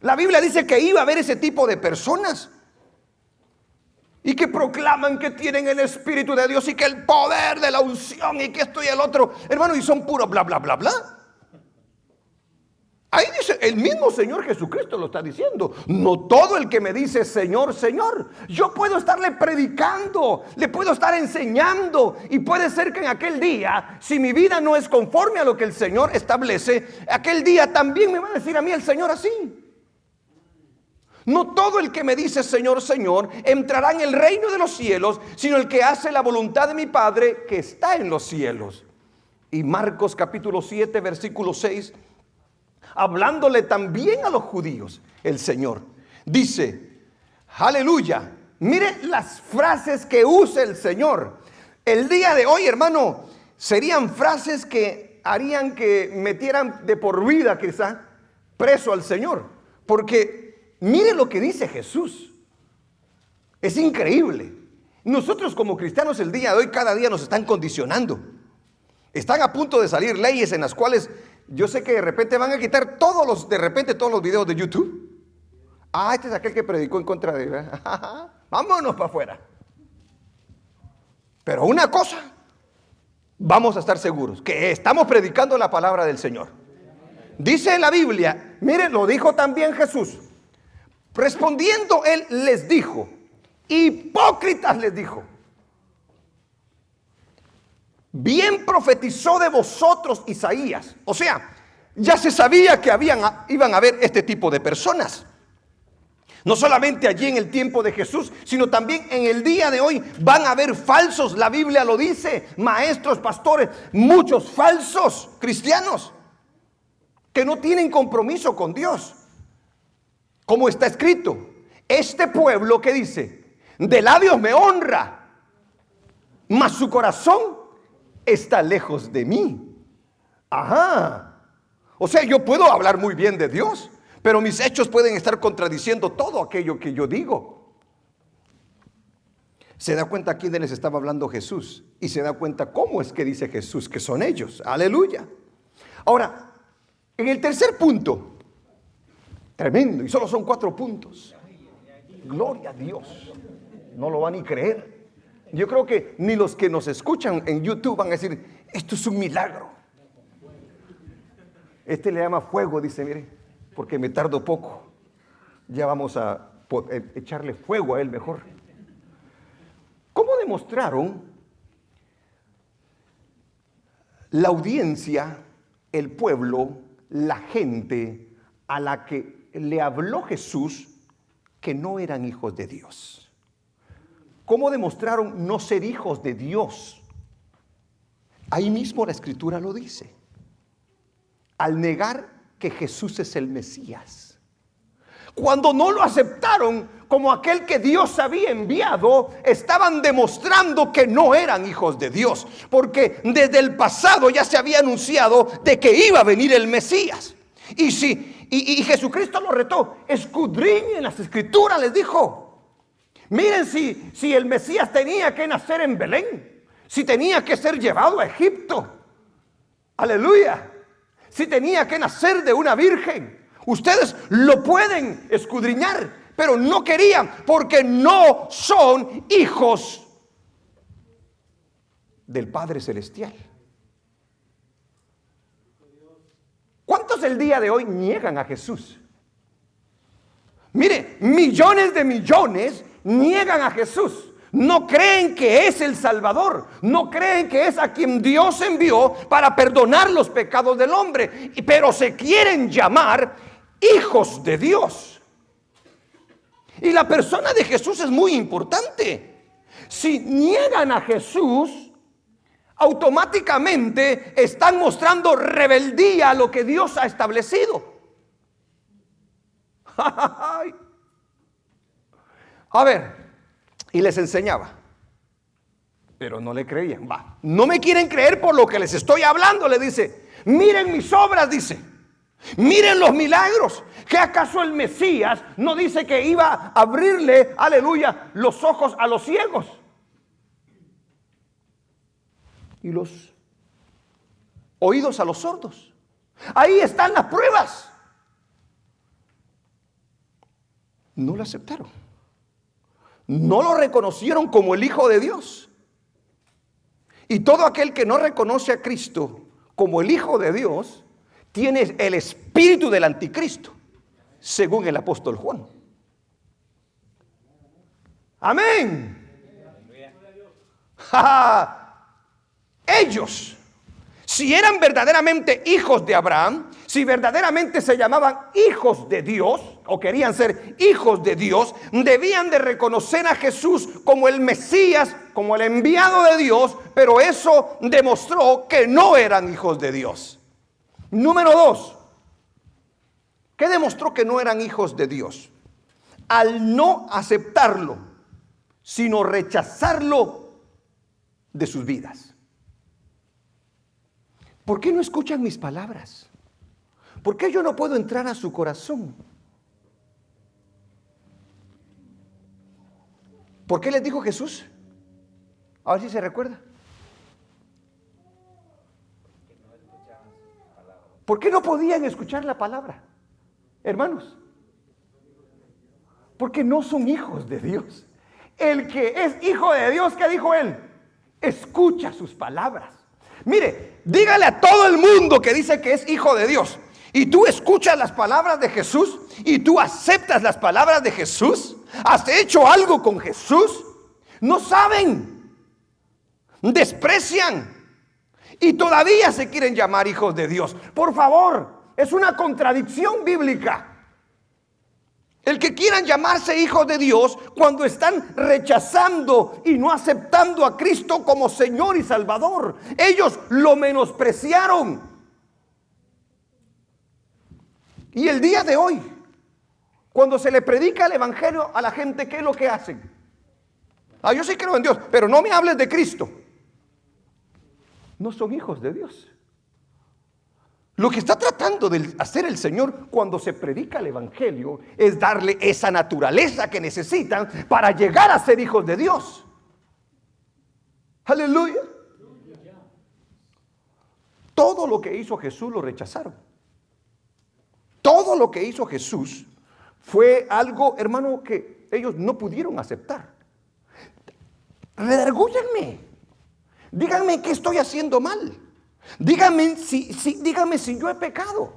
La Biblia dice que iba a haber ese tipo de personas y que proclaman que tienen el Espíritu de Dios y que el poder de la unción y que esto y el otro, hermano, y son puro bla, bla, bla, bla. Ahí dice, el mismo Señor Jesucristo lo está diciendo. No todo el que me dice Señor, Señor. Yo puedo estarle predicando, le puedo estar enseñando, y puede ser que en aquel día, si mi vida no es conforme a lo que el Señor establece, aquel día también me va a decir a mí el Señor así. No todo el que me dice Señor, Señor entrará en el reino de los cielos, sino el que hace la voluntad de mi Padre que está en los cielos. Y Marcos capítulo 7 versículo 6, hablándole también a los judíos, el Señor dice, aleluya, mire las frases que usa el Señor. El día de hoy, hermano, serían frases que harían que metieran de por vida quizá preso al Señor, porque mire lo que dice Jesús. Es increíble. Nosotros como cristianos el día de hoy cada día nos están condicionando. Están a punto de salir leyes en las cuales yo sé que de repente van a quitar todos los videos de YouTube. Este es aquel que predicó en contra de... Vámonos para afuera. Pero una cosa, vamos a estar seguros, que estamos predicando la palabra del Señor. Dice la Biblia, miren, lo dijo también Jesús. Respondiendo él les dijo, hipócritas les dijo, bien profetizó de vosotros Isaías. O sea, ya se sabía que iban a haber este tipo de personas. No solamente allí en el tiempo de Jesús, sino también en el día de hoy van a haber falsos. La Biblia lo dice, maestros, pastores, muchos falsos cristianos que no tienen compromiso con Dios. Como está escrito, este pueblo que dice, de labios me honra, mas su corazón está lejos de mí. Ajá. O sea, yo puedo hablar muy bien de Dios, pero mis hechos pueden estar contradiciendo todo aquello que yo digo. Se da cuenta a quiénes les estaba hablando Jesús y se da cuenta cómo es que dice Jesús que son ellos. Aleluya. Ahora, en el tercer punto, tremendo, y solo son 4 puntos. Gloria a Dios. No lo van a ni creer. Yo creo que ni los que nos escuchan en YouTube van a decir, esto es un milagro. Este le llama fuego, dice, mire, porque me tardo poco. Ya vamos a echarle fuego a él mejor. ¿Cómo demostraron la audiencia, el pueblo, la gente a la que le habló Jesús que no eran hijos de Dios? ¿Cómo demostraron no ser hijos de Dios? Ahí mismo la Escritura lo dice. Al negar que Jesús es el Mesías. Cuando no lo aceptaron como aquel que Dios había enviado, estaban demostrando que no eran hijos de Dios, porque desde el pasado ya se había anunciado de que iba a venir el Mesías. Y Jesucristo lo retó, escudriñen las Escrituras, les dijo. Miren si el Mesías tenía que nacer en Belén, si tenía que ser llevado a Egipto, aleluya, si tenía que nacer de una virgen. Ustedes lo pueden escudriñar, pero no querían porque no son hijos del Padre Celestial. ¿Cuántos el día de hoy niegan a Jesús? Mire, millones de millones niegan a Jesús. No creen que es el Salvador. No creen que es a quien Dios envió para perdonar los pecados del hombre. Pero se quieren llamar hijos de Dios. Y la persona de Jesús es muy importante. Si niegan a Jesús, automáticamente están mostrando rebeldía a lo que Dios ha establecido. A ver, y les enseñaba, pero no le creían. No me quieren creer por lo que les estoy hablando, le dice. Miren mis obras, dice. Miren los milagros. ¿Qué acaso el Mesías no dice que iba a abrirle, aleluya, los ojos a los ciegos? Y los oídos a los sordos. Ahí están las pruebas. No lo aceptaron. No lo reconocieron como el Hijo de Dios. Y todo aquel que no reconoce a Cristo como el Hijo de Dios tiene el espíritu del anticristo, según el apóstol Juan. Amén. Ellos, si eran verdaderamente hijos de Abraham, si verdaderamente se llamaban hijos de Dios o querían ser hijos de Dios, debían de reconocer a Jesús como el Mesías, como el enviado de Dios, pero eso demostró que no eran hijos de Dios. Número 2, ¿qué demostró que no eran hijos de Dios? Al no aceptarlo, sino rechazarlo de sus vidas. ¿Por qué no escuchan mis palabras? ¿Por qué yo no puedo entrar a su corazón? ¿Por qué les dijo Jesús? A ver si se recuerda. ¿Por qué no podían escuchar la palabra, hermanos? Porque no son hijos de Dios. El que es hijo de Dios, ¿qué dijo él? Escucha sus palabras. Mire, dígale a todo el mundo que dice que es hijo de Dios, y tú escuchas las palabras de Jesús, y tú aceptas las palabras de Jesús, has hecho algo con Jesús, no saben, desprecian, y todavía se quieren llamar hijos de Dios. Por favor, es una contradicción bíblica. El que quieran llamarse hijos de Dios cuando están rechazando y no aceptando a Cristo como Señor y Salvador. Ellos lo menospreciaron. Y el día de hoy, cuando se le predica el evangelio a la gente, ¿qué es lo que hacen? Yo sí creo en Dios, pero no me hables de Cristo. No son hijos de Dios. Lo que está tratando de hacer el Señor cuando se predica el evangelio es darle esa naturaleza que necesitan para llegar a ser hijos de Dios. Aleluya. Todo lo que hizo Jesús lo rechazaron. Todo lo que hizo Jesús fue algo, hermano, que ellos no pudieron aceptar. Redargúyanme. Díganme qué estoy haciendo mal. Dígame si yo he pecado.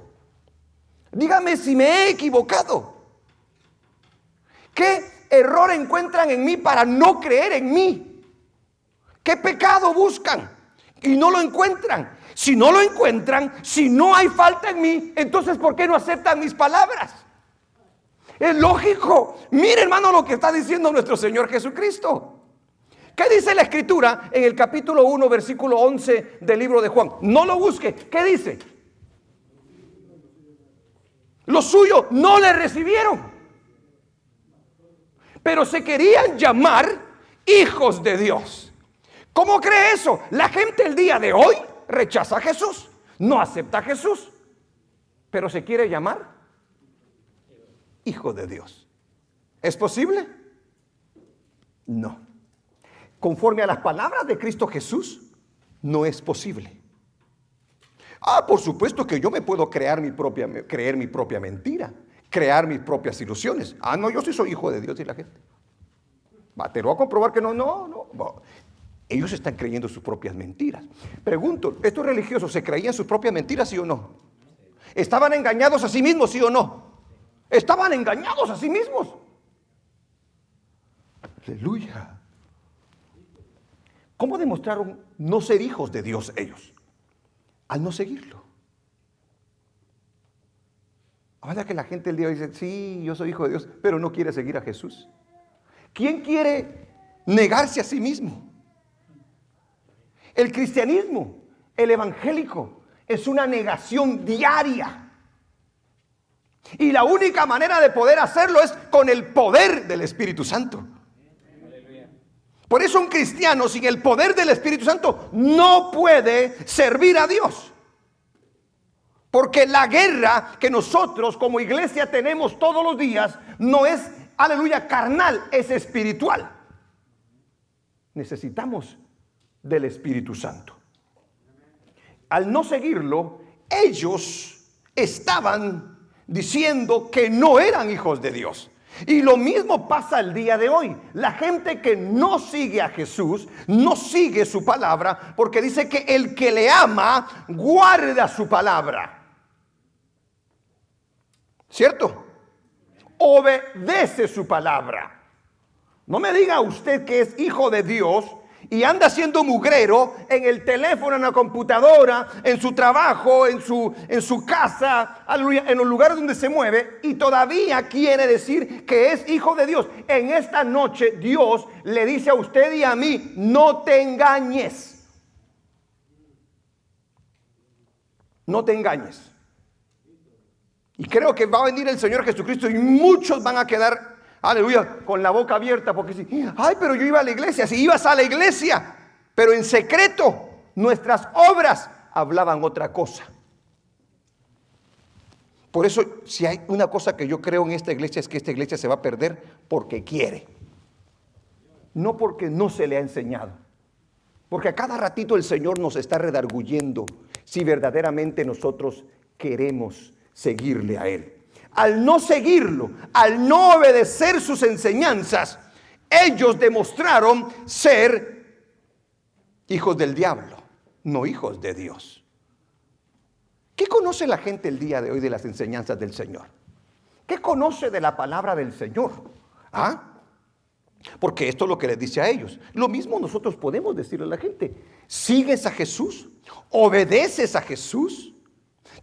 Dígame si me he equivocado. ¿Qué error encuentran en mí para no creer en mí? ¿Qué pecado buscan y no lo encuentran? Si no lo encuentran, si no hay falta en mí, entonces ¿por qué no aceptan mis palabras? Es lógico. Mire, hermano, lo que está diciendo nuestro Señor Jesucristo. ¿Qué dice la Escritura en el capítulo 1, versículo 11 del libro de Juan? No lo busque. ¿Qué dice? Los suyos no le recibieron, pero se querían llamar hijos de Dios. ¿Cómo cree eso? La gente el día de hoy rechaza a Jesús, no acepta a Jesús, pero se quiere llamar hijo de Dios. ¿Es posible? No. Conforme a las palabras de Cristo Jesús, no es posible. Por supuesto que yo me puedo creer mi propia mentira, crear mis propias ilusiones. No, yo sí soy hijo de Dios, y la gente. Te lo voy a comprobar que no. Ellos están creyendo sus propias mentiras. Pregunto, ¿estos religiosos se creían sus propias mentiras, sí o no? ¿Estaban engañados a sí mismos, sí o no? Estaban engañados a sí mismos. Aleluya. ¿Cómo demostraron no ser hijos de Dios ellos? Al no seguirlo. Ahora que la gente el día de hoy dice, sí, yo soy hijo de Dios, pero no quiere seguir a Jesús. ¿Quién quiere negarse a sí mismo? El cristianismo, el evangélico, es una negación diaria. Y la única manera de poder hacerlo es con el poder del Espíritu Santo. Por eso un cristiano sin el poder del Espíritu Santo no puede servir a Dios. Porque la guerra que nosotros como iglesia tenemos todos los días no es, aleluya, carnal, es espiritual. Necesitamos del Espíritu Santo. al no seguirlo, ellos estaban diciendo que no eran hijos de Dios. Y lo mismo pasa el día de hoy. La gente que no sigue a Jesús, no sigue su palabra, porque dice que el que le ama, guarda su palabra. ¿Cierto? Obedece su palabra. No me diga usted que es hijo de Dios y anda siendo mugrero en el teléfono, en la computadora, en su trabajo, en su casa, en los lugares donde se mueve, y todavía quiere decir que es hijo de Dios. En esta noche Dios le dice a usted y a mí: no te engañes. No te engañes. Y creo que va a venir el Señor Jesucristo y muchos van a quedar, aleluya, con la boca abierta, porque sí, ay, pero yo iba a la iglesia. Si ibas a la iglesia, pero en secreto, nuestras obras hablaban otra cosa. Por eso, si hay una cosa que yo creo en esta iglesia, es que esta iglesia se va a perder porque quiere, no porque no se le ha enseñado. Porque a cada ratito el Señor nos está redarguyendo si verdaderamente nosotros queremos seguirle a Él. Al no seguirlo, al no obedecer sus enseñanzas, ellos demostraron ser hijos del diablo, no hijos de Dios. ¿Qué conoce la gente el día de hoy de las enseñanzas del Señor? ¿Qué conoce de la palabra del Señor? Porque esto es lo que les dice a ellos. Lo mismo nosotros podemos decirle a la gente: ¿sigues a Jesús? ¿Obedeces a Jesús?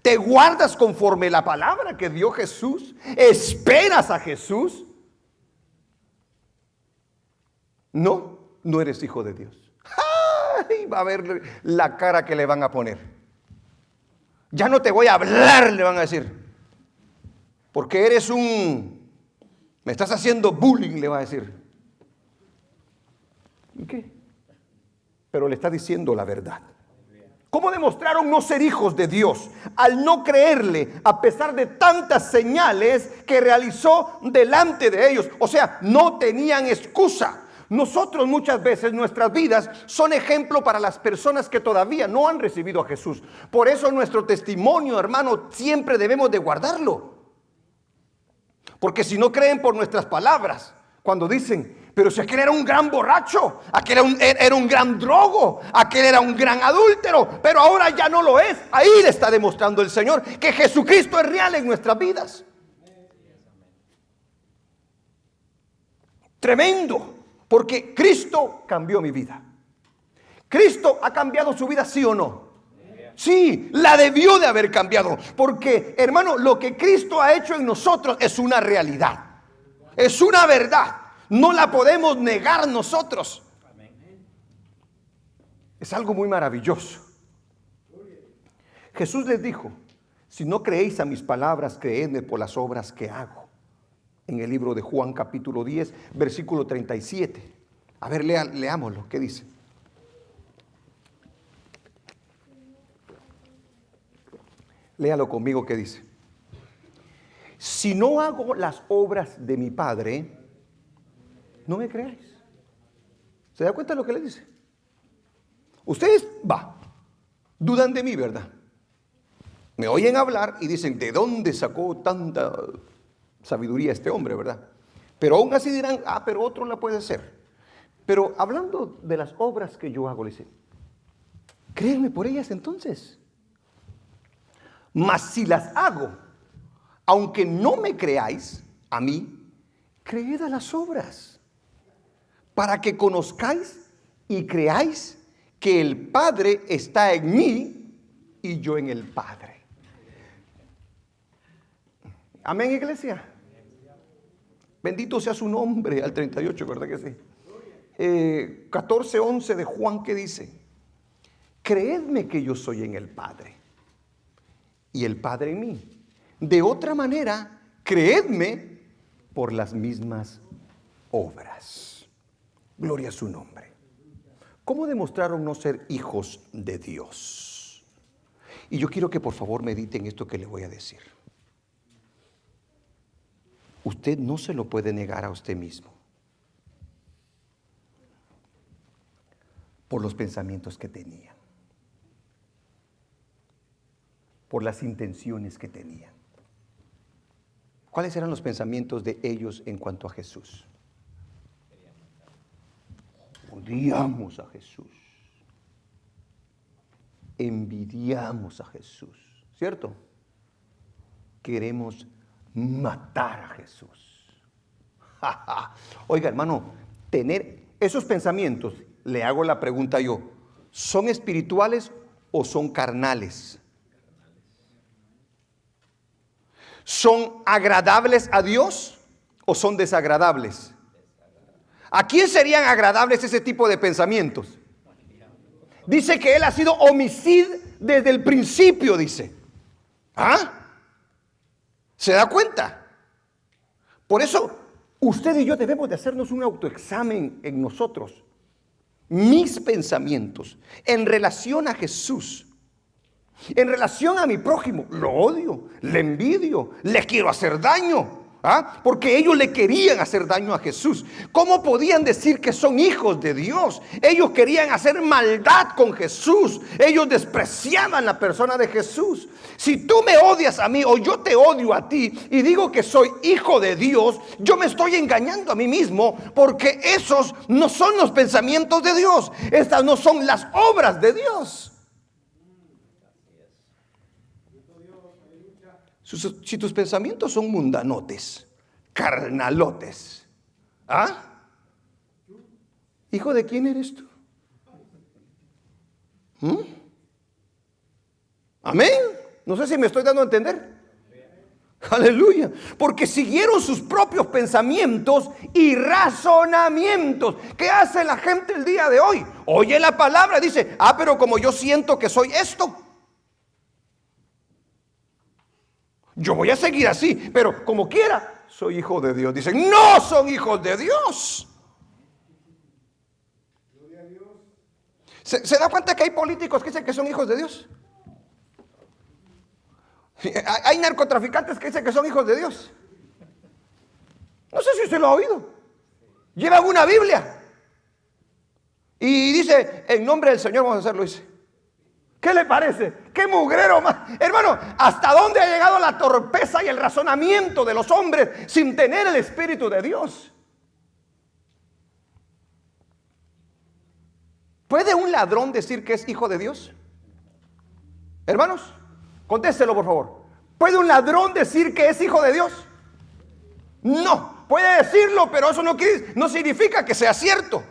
¿Te guardas conforme la palabra que dio Jesús? ¿Esperas a Jesús? No, no eres hijo de Dios. ¡Ay! Va a ver la cara que le van a poner. Ya no te voy a hablar, le van a decir, porque eres me estás haciendo bullying, le va a decir. ¿Y qué? Pero le está diciendo la verdad. ¿Cómo demostraron no ser hijos de Dios? Al no creerle, a pesar de tantas señales que realizó delante de ellos. O sea, no tenían excusa. Nosotros muchas veces, nuestras vidas son ejemplo para las personas que todavía no han recibido a Jesús. Por eso nuestro testimonio, hermano, siempre debemos de guardarlo. Porque si no creen por nuestras palabras, cuando dicen: pero si aquel era un gran borracho, aquel era un gran drogo, aquel era un gran adúltero, pero ahora ya no lo es. Ahí le está demostrando el Señor que Jesucristo es real en nuestras vidas. Tremendo, porque Cristo cambió mi vida. ¿Cristo ha cambiado su vida, sí o no? Sí, la debió de haber cambiado, porque, hermano, lo que Cristo ha hecho en nosotros es una realidad, es una verdad. No la podemos negar nosotros. Es algo muy maravilloso. Jesús les dijo: si no creéis a mis palabras, creedme por las obras que hago. En el libro de Juan capítulo 10, versículo 37. A ver, leámoslo. ¿Qué dice? Léalo conmigo. ¿Qué dice? Si no hago las obras de mi Padre, no me creáis. ¿Se da cuenta de lo que le dice? Ustedes, dudan de mí, ¿verdad? Me oyen hablar y dicen: ¿de dónde sacó tanta sabiduría este hombre, verdad? Pero aún así dirán: pero otro la puede hacer. Pero hablando de las obras que yo hago, le dice: créanme por ellas entonces. Mas si las hago, aunque no me creáis a mí, creed a las obras, para que conozcáis y creáis que el Padre está en mí y yo en el Padre. Amén, iglesia. Bendito sea su nombre. Al 38, ¿verdad que sí? 14:11 de Juan, ¿qué dice? Creedme que yo soy en el Padre y el Padre en mí. De otra manera, creedme por las mismas obras. Gloria a su nombre. ¿Cómo demostraron no ser hijos de Dios? Y yo quiero que por favor mediten esto que le voy a decir. Usted no se lo puede negar a usted mismo por los pensamientos que tenía. por las intenciones que tenían. ¿Cuáles eran los pensamientos de ellos en cuanto a Jesús? Odiamos a Jesús. Envidiamos a Jesús, ¿cierto? Queremos matar a Jesús. Oiga, hermano, tener esos pensamientos, le hago la pregunta yo, ¿son espirituales o son carnales? ¿Son agradables a Dios o son desagradables? ¿A quién serían agradables ese tipo de pensamientos? Dice que él ha sido homicida desde el principio, dice. ¿Ah? ¿Se da cuenta? Por eso, usted y yo debemos de hacernos un autoexamen en nosotros. Mis pensamientos en relación a Jesús, en relación a mi prójimo, lo odio, le envidio, le quiero hacer daño. ¿Ah? Porque ellos le querían hacer daño a Jesús. ¿Cómo podían decir que son hijos de Dios? Ellos querían hacer maldad con Jesús. Ellos despreciaban la persona de Jesús. Si tú me odias a mí o yo te odio a ti y digo que soy hijo de Dios, yo me estoy engañando a mí mismo, porque esos no son los pensamientos de Dios. Estas no son las obras de Dios. Si tus pensamientos son mundanotes, carnalotes, ¿ah? ¿Hijo de quién eres tú? Amén. No sé si me estoy dando a entender. Aleluya. Porque siguieron sus propios pensamientos y razonamientos. ¿Qué hace la gente el día de hoy? Oye la palabra, dice, pero como yo siento que soy esto, yo voy a seguir así, pero como quiera, soy hijo de Dios. Dicen, no son hijos de Dios. ¿Se da cuenta que hay políticos que dicen que son hijos de Dios? Hay narcotraficantes que dicen que son hijos de Dios. No sé si usted lo ha oído. Llevan una Biblia y dice, en nombre del Señor vamos a hacerlo, dice. ¿Qué le parece? ¡Qué mugrero más! Hermano, ¿hasta dónde ha llegado la torpeza y el razonamiento de los hombres sin tener el Espíritu de Dios? ¿Puede un ladrón decir que es hijo de Dios? Hermanos, contéstelo por favor. ¿Puede un ladrón decir que es hijo de Dios? No, puede decirlo, pero eso no significa que sea cierto.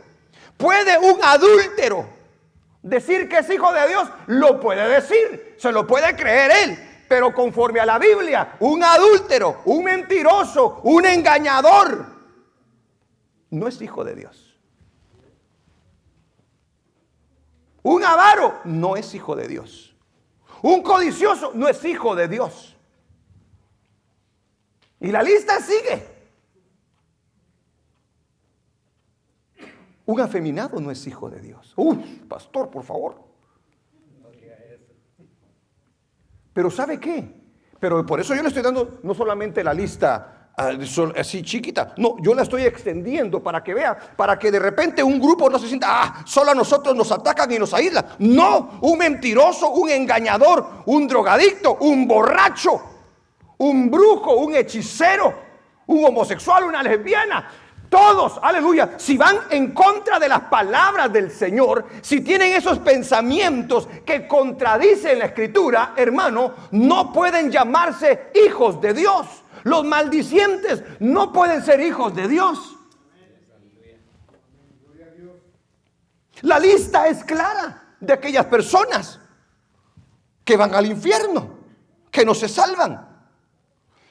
¿Puede un adúltero decir que es hijo de Dios? Lo puede decir, se lo puede creer él, pero conforme a la Biblia, un adúltero, un mentiroso, un engañador, no es hijo de Dios. Un avaro no es hijo de Dios. Un codicioso no es hijo de Dios. Y la lista sigue. Un afeminado no es hijo de Dios. Pastor, por favor. Pero ¿sabe qué? Pero por eso yo le estoy dando no solamente la lista así chiquita. No, yo la estoy extendiendo para que vea, para que de repente un grupo no se sienta, solo a nosotros nos atacan y nos aíslan. No, un mentiroso, un engañador, un drogadicto, un borracho, un brujo, un hechicero, un homosexual, una lesbiana. Todos, aleluya, si van en contra de las palabras del Señor, si tienen esos pensamientos que contradicen la Escritura, hermano, no pueden llamarse hijos de Dios. Los maldicientes no pueden ser hijos de Dios. La lista es clara de aquellas personas que van al infierno, que no se salvan.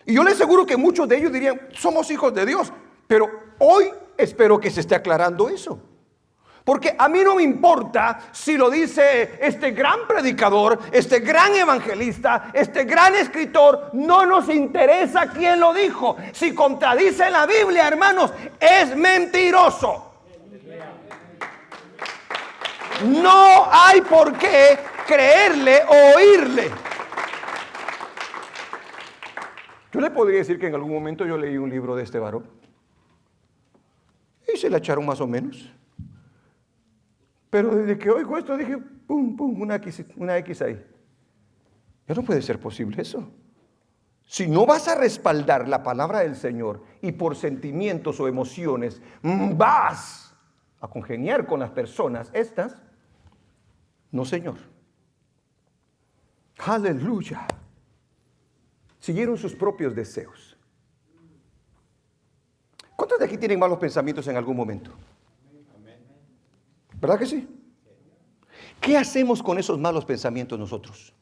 Y yo les aseguro que muchos de ellos dirían, somos hijos de Dios. Pero hoy espero que se esté aclarando eso. Porque a mí no me importa si lo dice este gran predicador, este gran evangelista, este gran escritor. No nos interesa quién lo dijo. Si contradice la Biblia, hermanos, es mentiroso. No hay por qué creerle o oírle. Yo le podría decir que en algún momento yo leí un libro de este varón y se la echaron más o menos. Pero desde que oigo esto dije, pum, pum, una X ahí. Ya no puede ser posible eso. Si no vas a respaldar la palabra del Señor y por sentimientos o emociones vas a congeniar con las personas estas, no, Señor. Aleluya. Siguieron sus propios deseos. ¿Cuántos de aquí tienen malos pensamientos en algún momento? ¿Verdad que sí? ¿Qué hacemos con esos malos pensamientos nosotros?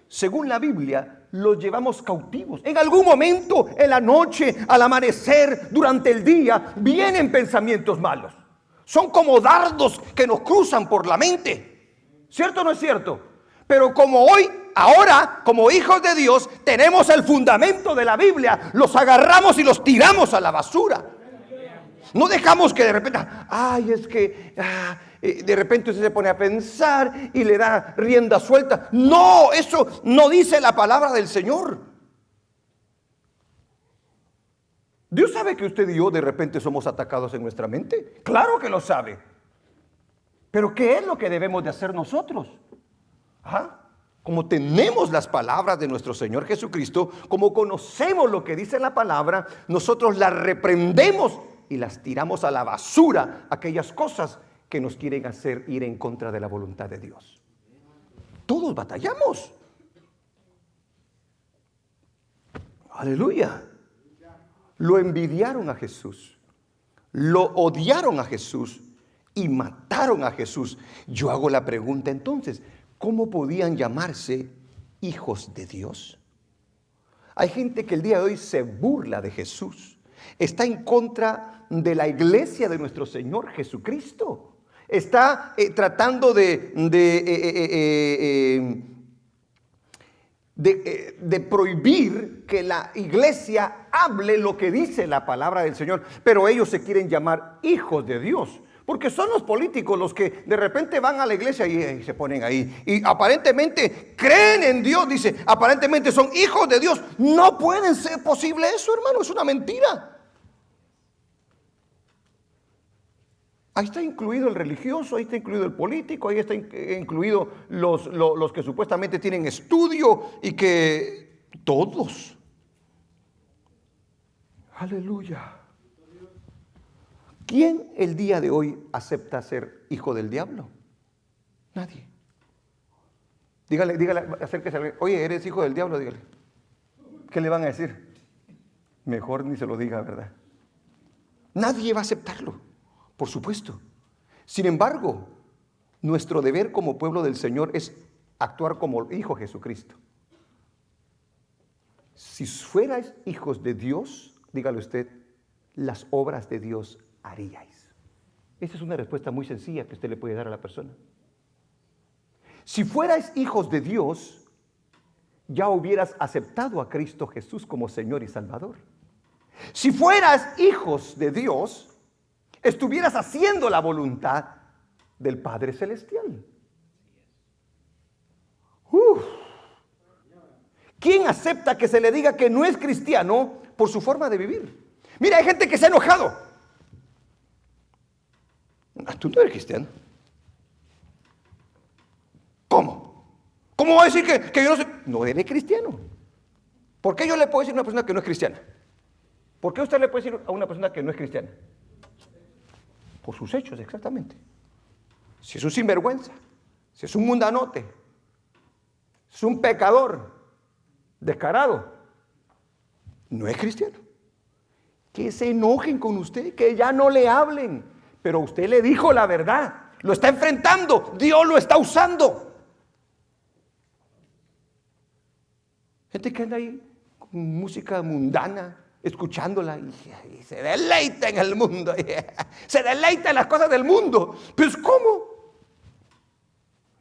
Según la Biblia, los llevamos cautivos. En algún momento, en la noche, al amanecer, durante el día, vienen pensamientos malos. Son como dardos que nos cruzan por la mente. ¿Cierto o no es cierto? Pero como hoy, ahora, como hijos de Dios, tenemos el fundamento de la Biblia, los agarramos y los tiramos a la basura. No dejamos que de repente, de repente usted se pone a pensar y le da rienda suelta. No, eso no dice la palabra del Señor. Dios sabe que usted y yo de repente somos atacados en nuestra mente. Claro que lo sabe. Pero ¿qué es lo que debemos de hacer nosotros? Como tenemos las palabras de nuestro Señor Jesucristo, como conocemos lo que dice la palabra, nosotros las reprendemos y las tiramos a la basura, aquellas cosas que nos quieren hacer ir en contra de la voluntad de Dios. Todos batallamos. Aleluya. Lo envidiaron a Jesús, lo odiaron a Jesús y mataron a Jesús. Yo hago la pregunta entonces, ¿cómo podían llamarse hijos de Dios? Hay gente que el día de hoy se burla de Jesús, está en contra de la iglesia de nuestro Señor Jesucristo. Está tratando de prohibir que la iglesia hable lo que dice la palabra del Señor, pero ellos se quieren llamar hijos de Dios, porque son los políticos los que de repente van a la iglesia y se ponen ahí y aparentemente creen en Dios, dice, aparentemente son hijos de Dios. No puede ser posible eso, hermano, es una mentira. Ahí está incluido el religioso, ahí está incluido el político, ahí está incluido los que supuestamente tienen estudio y que todos. Aleluya. ¿Quién el día de hoy acepta ser hijo del diablo? Nadie. Dígale, acérquese. Oye, ¿eres hijo del diablo? Dígale. ¿Qué le van a decir? Mejor ni se lo diga, ¿verdad? Nadie va a aceptarlo. Por supuesto. Sin embargo, nuestro deber como pueblo del Señor es actuar como hijo de Jesucristo. Si fuerais hijos de Dios, dígale usted, las obras de Dios haríais. Esa es una respuesta muy sencilla que usted le puede dar a la persona. Si fuerais hijos de Dios, ya hubieras aceptado a Cristo Jesús como Señor y Salvador. Si fueras hijos de Dios, estuvieras haciendo la voluntad del Padre Celestial. ¿Quién acepta que se le diga que no es cristiano por su forma de vivir? Mira, hay gente que se ha enojado. Tú no eres cristiano. ¿Cómo? ¿Cómo va a decir que yo no soy? No eres cristiano. ¿Por qué yo le puedo decir a una persona que no es cristiana? ¿Por qué usted le puede decir a una persona que no es cristiana? Por sus hechos, exactamente. Si es un sinvergüenza, si es un mundanote, es un pecador descarado, no es cristiano. Que se enojen con usted, que ya no le hablen, pero usted le dijo la verdad, lo está enfrentando, Dios lo está usando. Gente que anda ahí con música mundana, escuchándola y se deleita en el mundo, se deleita en las cosas del mundo. Pues ¿cómo?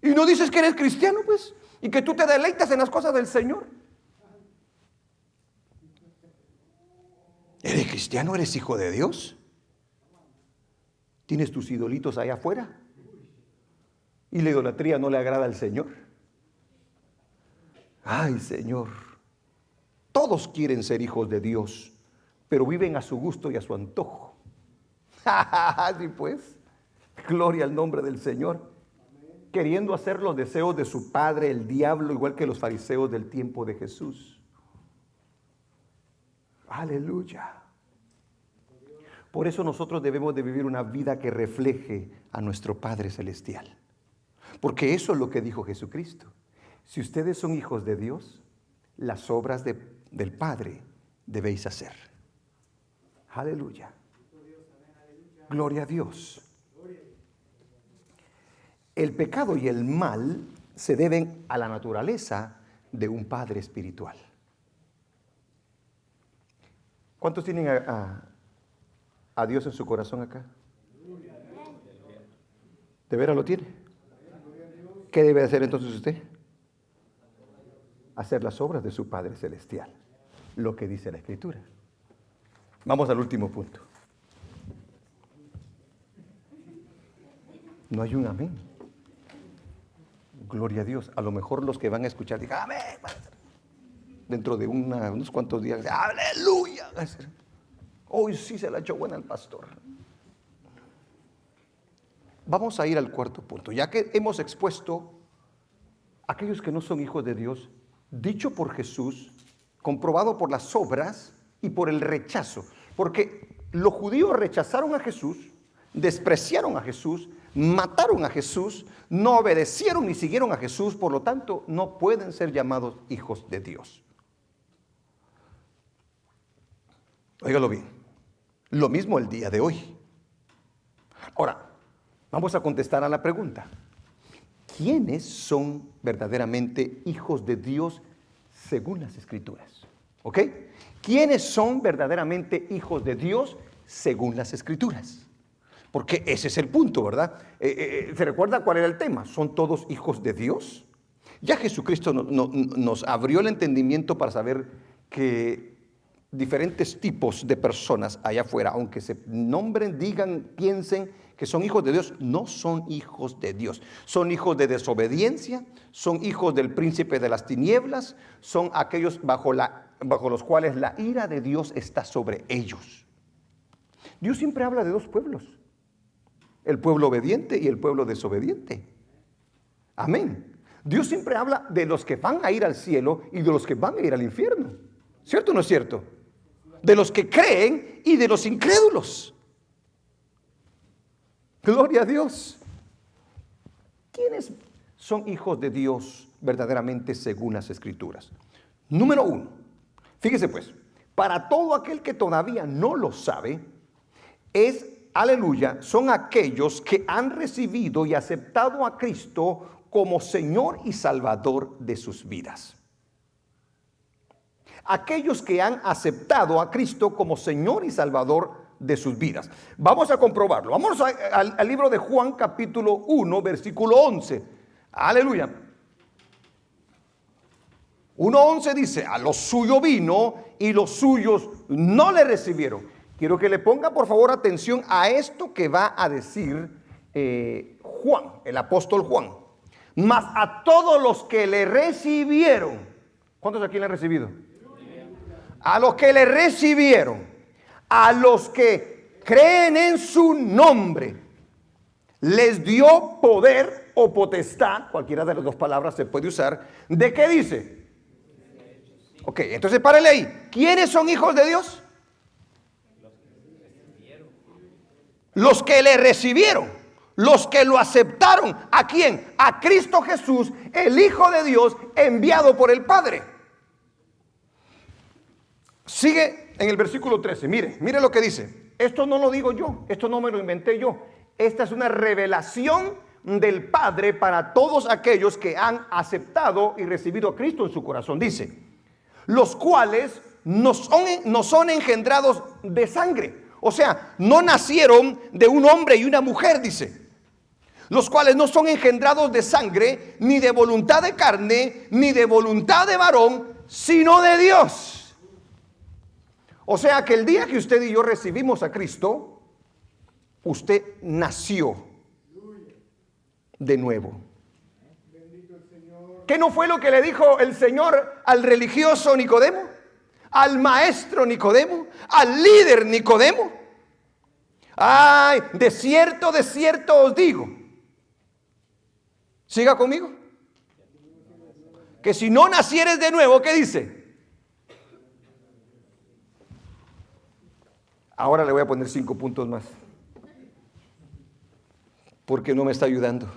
Y no dices que eres cristiano, pues, y que tú te deleitas en las cosas del Señor. ¿Eres cristiano? ¿Eres hijo de Dios? ¿Tienes tus idolitos allá afuera? ¿Y la idolatría no le agrada al Señor? Ay, Señor, todos quieren ser hijos de Dios, pero viven a su gusto y a su antojo. Sí, pues, gloria al nombre del Señor. queriendo hacer los deseos de su padre, el diablo, igual que los fariseos del tiempo de Jesús. Aleluya. Por eso nosotros debemos de vivir una vida que refleje a nuestro Padre Celestial. Porque eso es lo que dijo Jesucristo. Si ustedes son hijos de Dios, las obras del Padre debéis hacer. Aleluya. Gloria a Dios. El pecado y el mal se deben a la naturaleza de un Padre espiritual. ¿Cuántos tienen a Dios en su corazón acá? ¿De veras lo tiene? ¿Qué debe hacer entonces usted? Hacer las obras de su Padre Celestial, lo que dice la Escritura. Vamos al último punto. No hay un amén. Gloria a Dios. A lo mejor los que van a escuchar digan amén. Dentro de unos cuantos días, aleluya. Hoy sí se la echó buena al pastor. Vamos a ir al cuarto punto. Ya que hemos expuesto a aquellos que no son hijos de Dios, dicho por Jesús, comprobado por las obras y por el rechazo. Porque los judíos rechazaron a Jesús, despreciaron a Jesús, mataron a Jesús, no obedecieron ni siguieron a Jesús, por lo tanto no pueden ser llamados hijos de Dios. Óigalo bien, lo mismo el día de hoy. Ahora, vamos a contestar a la pregunta: ¿quiénes son verdaderamente hijos de Dios según las Escrituras? ¿Ok? ¿Quiénes son verdaderamente hijos de Dios según las Escrituras? Porque ese es el punto, ¿verdad? ¿Se recuerda cuál era el tema? ¿Son todos hijos de Dios? Ya Jesucristo nos abrió el entendimiento para saber que diferentes tipos de personas allá afuera, aunque se nombren, digan, piensen que son hijos de Dios, no son hijos de Dios. Son hijos de desobediencia, son hijos del príncipe de las tinieblas, son aquellos bajo los cuales la ira de Dios está sobre ellos. Dios siempre habla de dos pueblos: el pueblo obediente y el pueblo desobediente. Amén. Dios siempre habla de los que van a ir al cielo y de los que van a ir al infierno. ¿Cierto o no es cierto? De los que creen y de los incrédulos. Gloria a Dios. ¿Quiénes son hijos de Dios verdaderamente según las Escrituras? Número 1. Fíjese pues, para todo aquel que todavía no lo sabe, aleluya, son aquellos que han recibido y aceptado a Cristo como Señor y Salvador de sus vidas. Aquellos que han aceptado a Cristo como Señor y Salvador de sus vidas. Vamos a comprobarlo. Vamos al libro de Juan, capítulo 1, versículo 11. Aleluya. 1:11 dice: a los suyos vino y los suyos no le recibieron. Quiero que le ponga por favor atención a esto que va a decir Juan, el apóstol Juan. Mas a todos los que le recibieron. ¿Cuántos aquí le han recibido? A los que le recibieron, a los que creen en su nombre, les dio poder o potestad, cualquiera de las dos palabras se puede usar. ¿De qué dice? Ok, entonces párele ahí. ¿Quiénes son hijos de Dios? Los que le recibieron, los que lo aceptaron. ¿A quién? A Cristo Jesús, el Hijo de Dios, enviado por el Padre. Sigue en el versículo 13, mire lo que dice. Esto no lo digo yo, esto no me lo inventé yo. Esta es una revelación del Padre para todos aquellos que han aceptado y recibido a Cristo en su corazón. Dice: los cuales no son engendrados de sangre. O sea, no nacieron de un hombre y una mujer, dice. Los cuales no son engendrados de sangre, ni de voluntad de carne, ni de voluntad de varón, sino de Dios. O sea que el día que usted y yo recibimos a Cristo, usted nació de nuevo. ¿Qué no fue lo que le dijo el Señor al religioso Nicodemo? Al maestro Nicodemo, al líder Nicodemo. Ay, de cierto os digo, Siga conmigo. Que si no nacieres de nuevo, ¿qué dice? Ahora le voy a poner 5 puntos más. Porque no me está ayudando.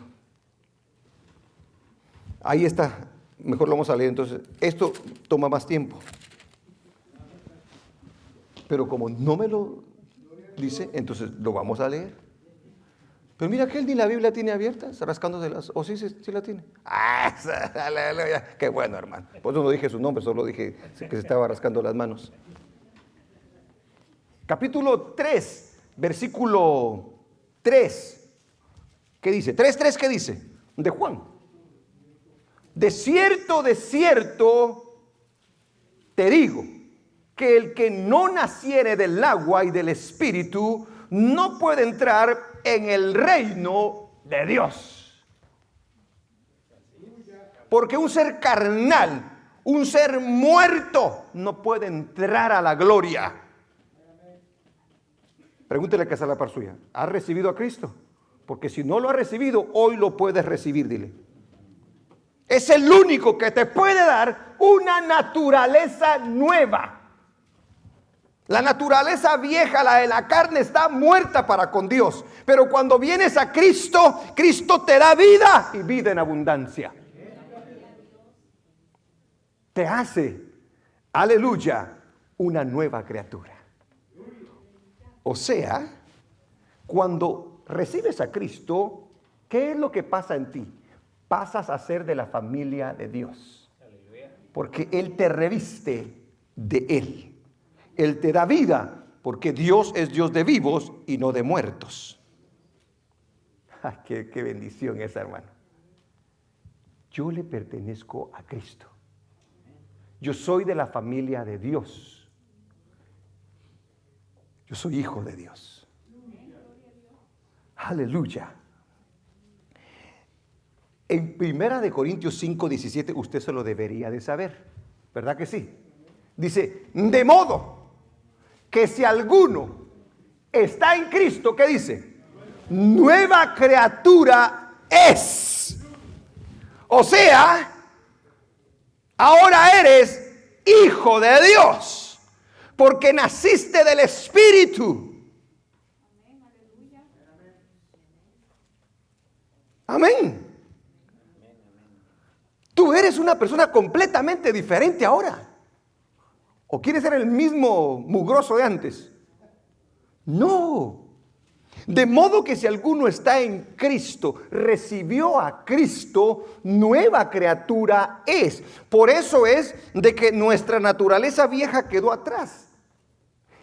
Ahí está. Mejor lo vamos a leer. Entonces, esto toma más tiempo. Pero como no me lo dice, entonces lo vamos a leer. Pero mira que él ni la Biblia tiene abierta, rascándose las... ¿O sí la tiene? ¡Ah! Aleluya. Qué bueno, hermano. Por eso no dije su nombre, solo dije que se estaba rascando las manos. Capítulo 3, versículo 3. ¿Qué dice? 3:3, ¿qué dice? De Juan. De cierto, te digo, que el que no naciere del agua y del Espíritu no puede entrar en el reino de Dios. Porque un ser carnal, un ser muerto, no puede entrar a la gloria. Pregúntele que está la par suya. ¿Ha recibido a Cristo? Porque si no lo ha recibido, hoy lo puedes recibir, dile. Es el único que te puede dar una naturaleza nueva. La naturaleza vieja, la de la carne, está muerta para con Dios. Pero cuando vienes a Cristo, Cristo te da vida y vida en abundancia. Te hace, aleluya, una nueva criatura. O sea, cuando recibes a Cristo, ¿qué es lo que pasa en ti? Pasas a ser de la familia de Dios. Porque Él te reviste de Él. Él te da vida, porque Dios es Dios de vivos y no de muertos. Qué bendición esa, hermano. Yo le pertenezco a Cristo. Yo soy de la familia de Dios. Yo soy hijo de Dios. Aleluya. En 1 Corintios 5:17 usted se lo debería de saber, ¿verdad que sí? Dice, de modo que si alguno está en Cristo, ¿qué dice? Nueva criatura es. O sea, ahora eres hijo de Dios, porque naciste del Espíritu. Amén. Tú eres una persona completamente diferente ahora. ¿O quieres ser el mismo mugroso de antes? No. De modo que si alguno está en Cristo, recibió a Cristo, nueva criatura es. Por eso es de que nuestra naturaleza vieja quedó atrás.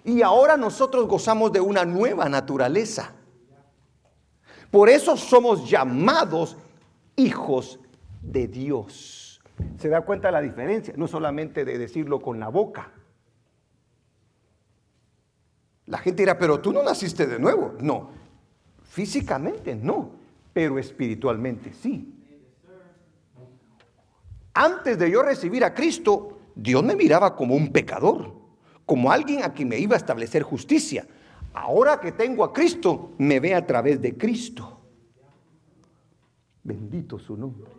Y ahora nosotros gozamos de una nueva naturaleza. Por eso somos llamados hijos de Dios. ¿Se da cuenta de la diferencia? No solamente de decirlo con la boca. La gente dirá, pero tú no naciste de nuevo. No, físicamente no, pero espiritualmente sí. Antes de yo recibir a Cristo, Dios me miraba como un pecador, como alguien a quien me iba a establecer justicia. Ahora que tengo a Cristo, me ve a través de Cristo. Bendito su nombre.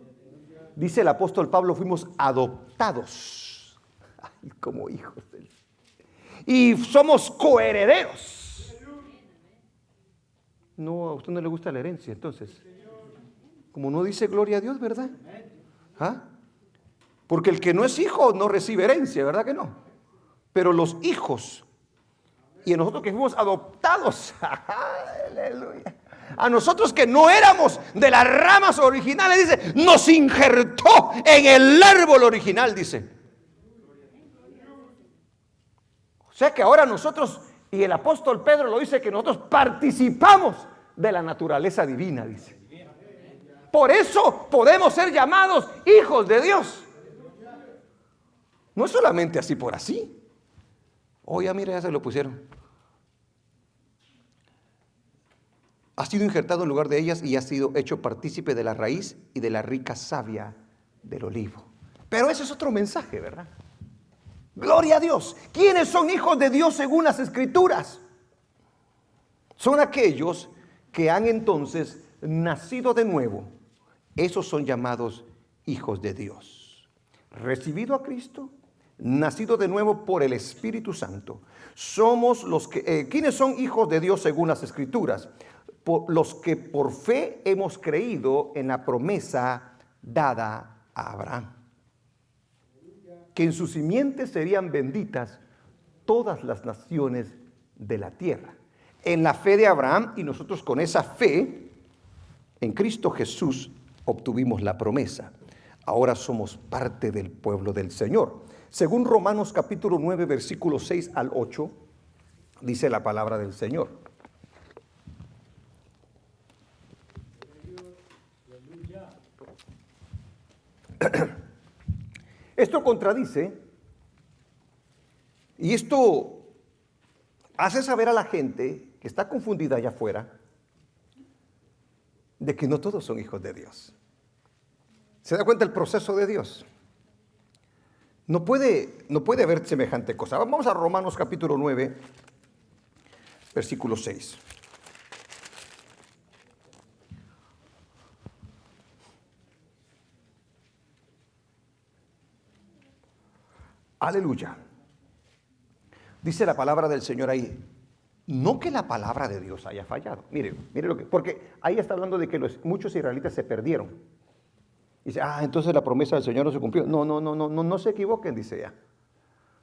Dice el apóstol Pablo, fuimos adoptados como hijos de Dios. Y somos coherederos. No, a usted no le gusta la herencia, entonces. Como no dice gloria a Dios, ¿verdad? ¿Ah? Porque el que no es hijo no recibe herencia, ¿verdad que no? Pero los hijos, y a nosotros que fuimos adoptados, aleluya. A nosotros que no éramos de las ramas originales, dice, nos injertó en el árbol original, dice. O sea que ahora nosotros, y el apóstol Pedro lo dice, que nosotros participamos de la naturaleza divina, dice. Por eso podemos ser llamados hijos de Dios. No es solamente así por así. Oye, mira, ya se lo pusieron. Ha sido injertado en lugar de ellas y ha sido hecho partícipe de la raíz y de la rica savia del olivo. Pero ese es otro mensaje, ¿verdad? Gloria a Dios. ¿Quiénes son hijos de Dios según las Escrituras? Son aquellos que han entonces nacido de nuevo esos son llamados hijos de Dios. Recibido a Cristo, nacido de nuevo por el Espíritu Santo. Somos los que, ¿quiénes son hijos de Dios según las Escrituras? Los que por fe hemos creído en la promesa dada a Abraham, que en sus simientes serían benditas todas las naciones de la tierra. En la fe de Abraham, y nosotros con esa fe en Cristo Jesús obtuvimos la promesa. Ahora somos parte del pueblo del Señor. Según Romanos capítulo 9, versículos 6 al 8, dice la palabra del Señor. Esto contradice, y esto hace saber a la gente que está confundida allá afuera, de que no todos son hijos de Dios. ¿Se da cuenta el proceso de Dios? No puede haber semejante cosa. Vamos a Romanos capítulo 9, versículo 6. Aleluya. Dice la palabra del Señor ahí. No que la palabra de Dios haya fallado. Mire lo que, porque ahí está hablando de que muchos israelitas se perdieron. Dice, entonces la promesa del Señor no se cumplió. No se equivoquen, dice ella.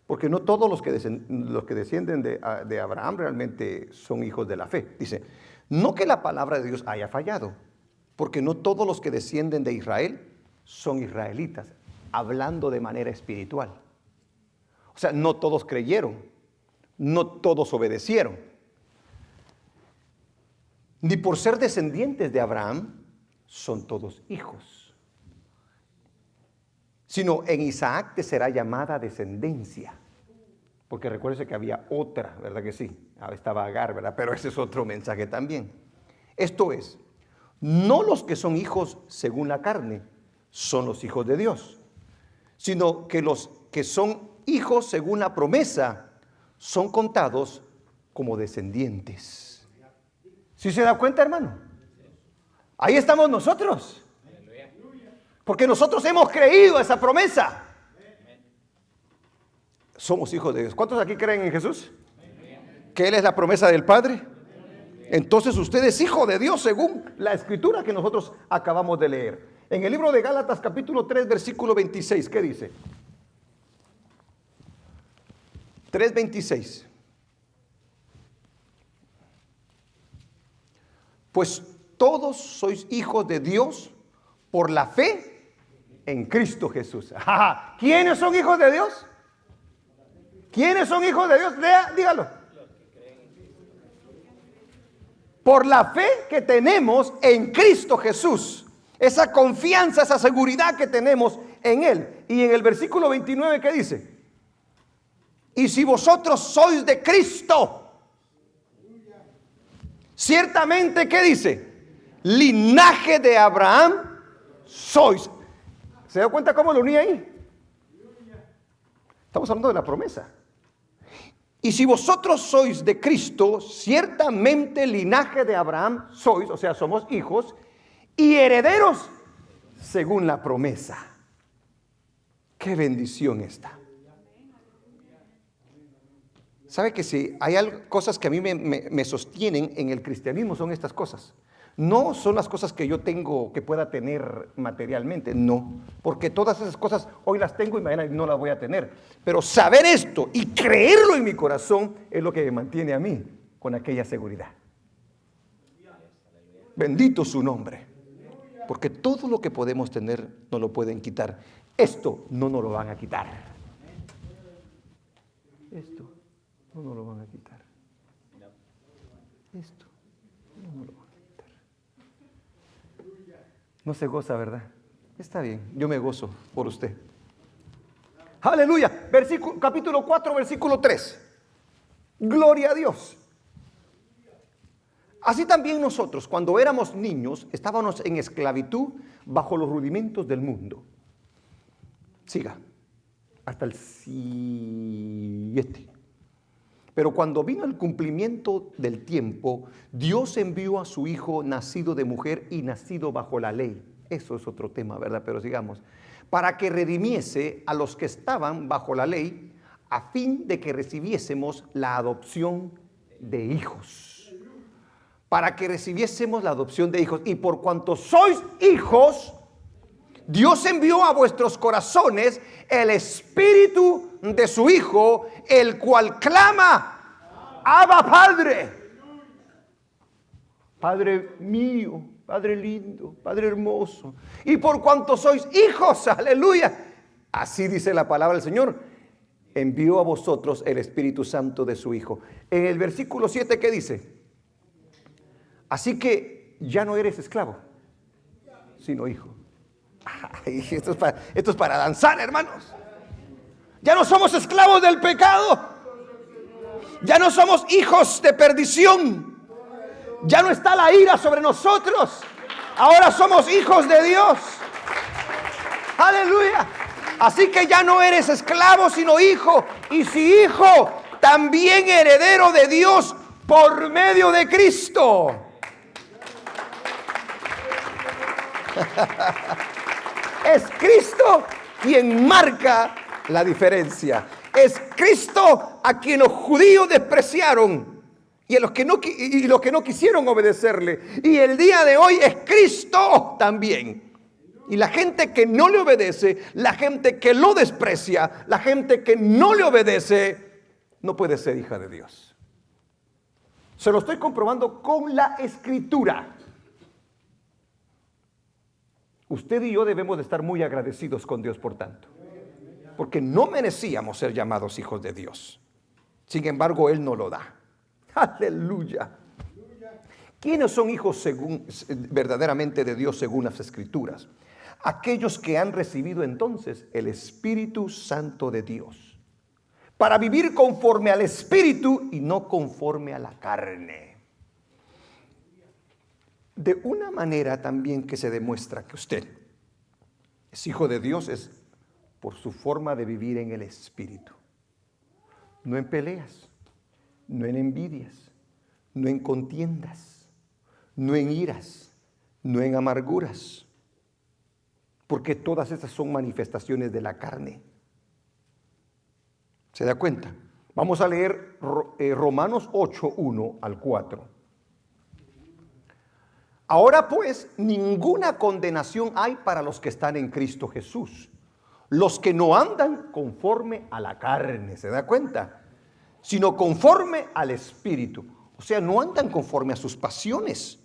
Porque no todos los que descienden de Abraham realmente son hijos de la fe. Dice, no que la palabra de Dios haya fallado, porque no todos los que descienden de Israel son israelitas, hablando de manera espiritual. O sea, no todos creyeron, no todos obedecieron. Ni por ser descendientes de Abraham son todos hijos, sino en Isaac te será llamada descendencia. Porque recuérdese que había otra, ¿verdad que sí? Estaba Agar, ¿verdad? Pero ese es otro mensaje también. Esto es, no los que son hijos según la carne son los hijos de Dios, sino que los que son hijos según la promesa son contados como descendientes. ¿Sí se da cuenta, hermano? Ahí estamos nosotros. Porque nosotros hemos creído esa promesa. Somos hijos de Dios. ¿Cuántos aquí creen en Jesús? ¿Que Él es la promesa del Padre? Entonces usted es hijo de Dios según la escritura que nosotros acabamos de leer. En el libro de Gálatas capítulo 3 versículo 26, ¿qué dice? 3:26. Pues todos sois hijos de Dios por la fe en Cristo Jesús. ¿Quiénes son hijos de Dios? ¿Quiénes son hijos de Dios? Dígalo. Por la fe que tenemos en Cristo Jesús. Esa confianza, esa seguridad que tenemos en Él. Y en el versículo 29, ¿qué dice? Y si vosotros sois de Cristo, ciertamente, ¿qué dice? Linaje de Abraham sois. ¿Se da cuenta cómo lo uní ahí? Estamos hablando de la promesa. Y si vosotros sois de Cristo, ciertamente linaje de Abraham sois, o sea, somos hijos y herederos según la promesa. ¡Qué bendición esta! ¿Sabe que si hay cosas que a mí me sostienen en el cristianismo son estas cosas? No son las cosas que yo tengo, que pueda tener materialmente, no. Porque todas esas cosas hoy las tengo y mañana no las voy a tener. Pero saber esto y creerlo en mi corazón es lo que me mantiene a mí con aquella seguridad. Bendito su nombre. Porque todo lo que podemos tener nos lo pueden quitar. Esto no nos lo van a quitar. Esto no nos lo van a quitar. Esto no nos lo van a quitar. No se goza, ¿verdad? Está bien, yo me gozo por usted. Aleluya. Capítulo 4, versículo 3. Gloria a Dios. Así también nosotros, cuando éramos niños, estábamos en esclavitud bajo los rudimentos del mundo. Siga. Hasta el 7. Pero cuando vino el cumplimiento del tiempo, Dios envió a su Hijo nacido de mujer y nacido bajo la ley. Eso es otro tema, ¿verdad? Pero sigamos. Para que redimiese a los que estaban bajo la ley, a fin de que recibiésemos la adopción de hijos. Para que recibiésemos la adopción de hijos. Y por cuanto sois hijos, Dios envió a vuestros corazones el espíritu de su Hijo, el cual clama: Abba, Padre. Padre mío, Padre lindo, Padre hermoso. Y por cuanto sois hijos, aleluya, así dice la palabra del Señor, envió a vosotros el Espíritu Santo de su Hijo. En el versículo 7, ¿qué dice? Así que ya no eres esclavo, sino hijo. Ay, esto es para danzar, hermanos. Ya no somos esclavos del pecado. Ya no somos hijos de perdición. Ya no está la ira sobre nosotros. Ahora somos hijos de Dios. Aleluya. Así que ya no eres esclavo, sino hijo. Y si hijo, también heredero de Dios por medio de Cristo. Es Cristo quien marca la diferencia. Es Cristo a quien los judíos despreciaron y los que no quisieron obedecerle. Y el día de hoy es Cristo también. Y la gente que no le obedece, la gente que lo desprecia, la gente que no le obedece, no puede ser hija de Dios. Se lo estoy comprobando con la Escritura. Usted y yo debemos de estar muy agradecidos con Dios por tanto, porque no merecíamos ser llamados hijos de Dios. Sin embargo, Él nos lo da. Aleluya. ¿Quiénes son hijos verdaderamente de Dios según las Escrituras? Aquellos que han recibido entonces el Espíritu Santo de Dios, para vivir conforme al Espíritu y no conforme a la carne. De una manera también que se demuestra que usted es hijo de Dios es por su forma de vivir en el Espíritu. No en peleas, no en envidias, no en contiendas, no en iras, no en amarguras, porque todas esas son manifestaciones de la carne. ¿Se da cuenta? Vamos a leer Romanos 8, 1 al 4. Ahora pues, ninguna condenación hay para los que están en Cristo Jesús, los que no andan conforme a la carne, ¿se da cuenta? Sino conforme al Espíritu. O sea, no andan conforme a sus pasiones,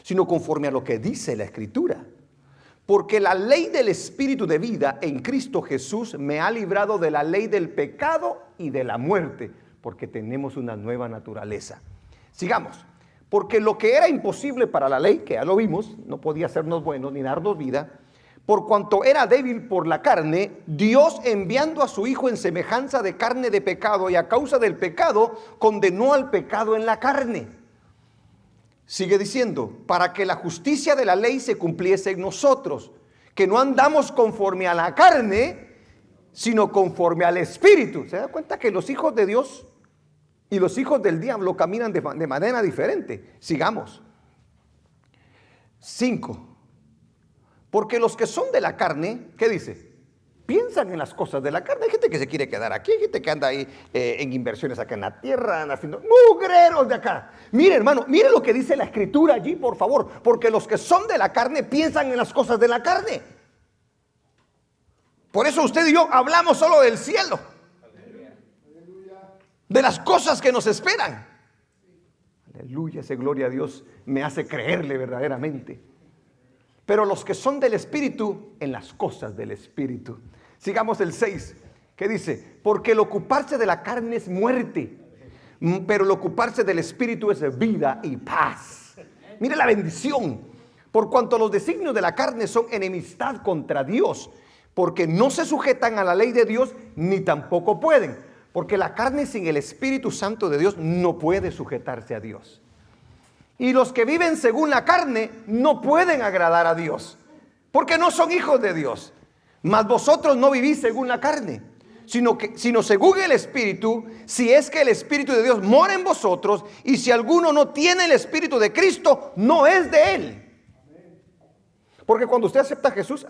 sino conforme a lo que dice la Escritura. Porque la ley del Espíritu de vida en Cristo Jesús me ha librado de la ley del pecado y de la muerte, porque tenemos una nueva naturaleza. Sigamos. Porque lo que era imposible para la ley, que ya lo vimos, no podía hacernos buenos ni darnos vida, por cuanto era débil por la carne, Dios, enviando a su Hijo en semejanza de carne de pecado y a causa del pecado, condenó al pecado en la carne. Sigue diciendo, para que la justicia de la ley se cumpliese en nosotros, que no andamos conforme a la carne, sino conforme al Espíritu. ¿Se da cuenta que los hijos de Dios y los hijos del diablo caminan de manera diferente? Sigamos. 5. Porque los que son de la carne, ¿qué dice? Piensan en las cosas de la carne. Hay gente que se quiere quedar aquí, hay gente que anda ahí en inversiones acá en la tierra, haciendo mugreros de acá. Mire, hermano, mire lo que dice la Escritura allí, por favor. Porque los que son de la carne piensan en las cosas de la carne. Por eso usted y yo hablamos solo del cielo, de las cosas que nos esperan. Aleluya, ese gloria a Dios me hace creerle verdaderamente. Pero los que son del Espíritu, en las cosas del Espíritu. Sigamos el 6, que dice, porque el ocuparse de la carne es muerte, pero el ocuparse del Espíritu es vida y paz. Mire la bendición. Por cuanto los designios de la carne son enemistad contra Dios, porque no se sujetan a la ley de Dios, ni tampoco pueden. Porque la carne sin el Espíritu Santo de Dios no puede sujetarse a Dios. Y los que viven según la carne no pueden agradar a Dios, porque no son hijos de Dios. Mas vosotros no vivís según la carne, sino según el Espíritu, si es que el Espíritu de Dios mora en vosotros. Y si alguno no tiene el Espíritu de Cristo, no es de Él. Porque cuando usted acepta a Jesús,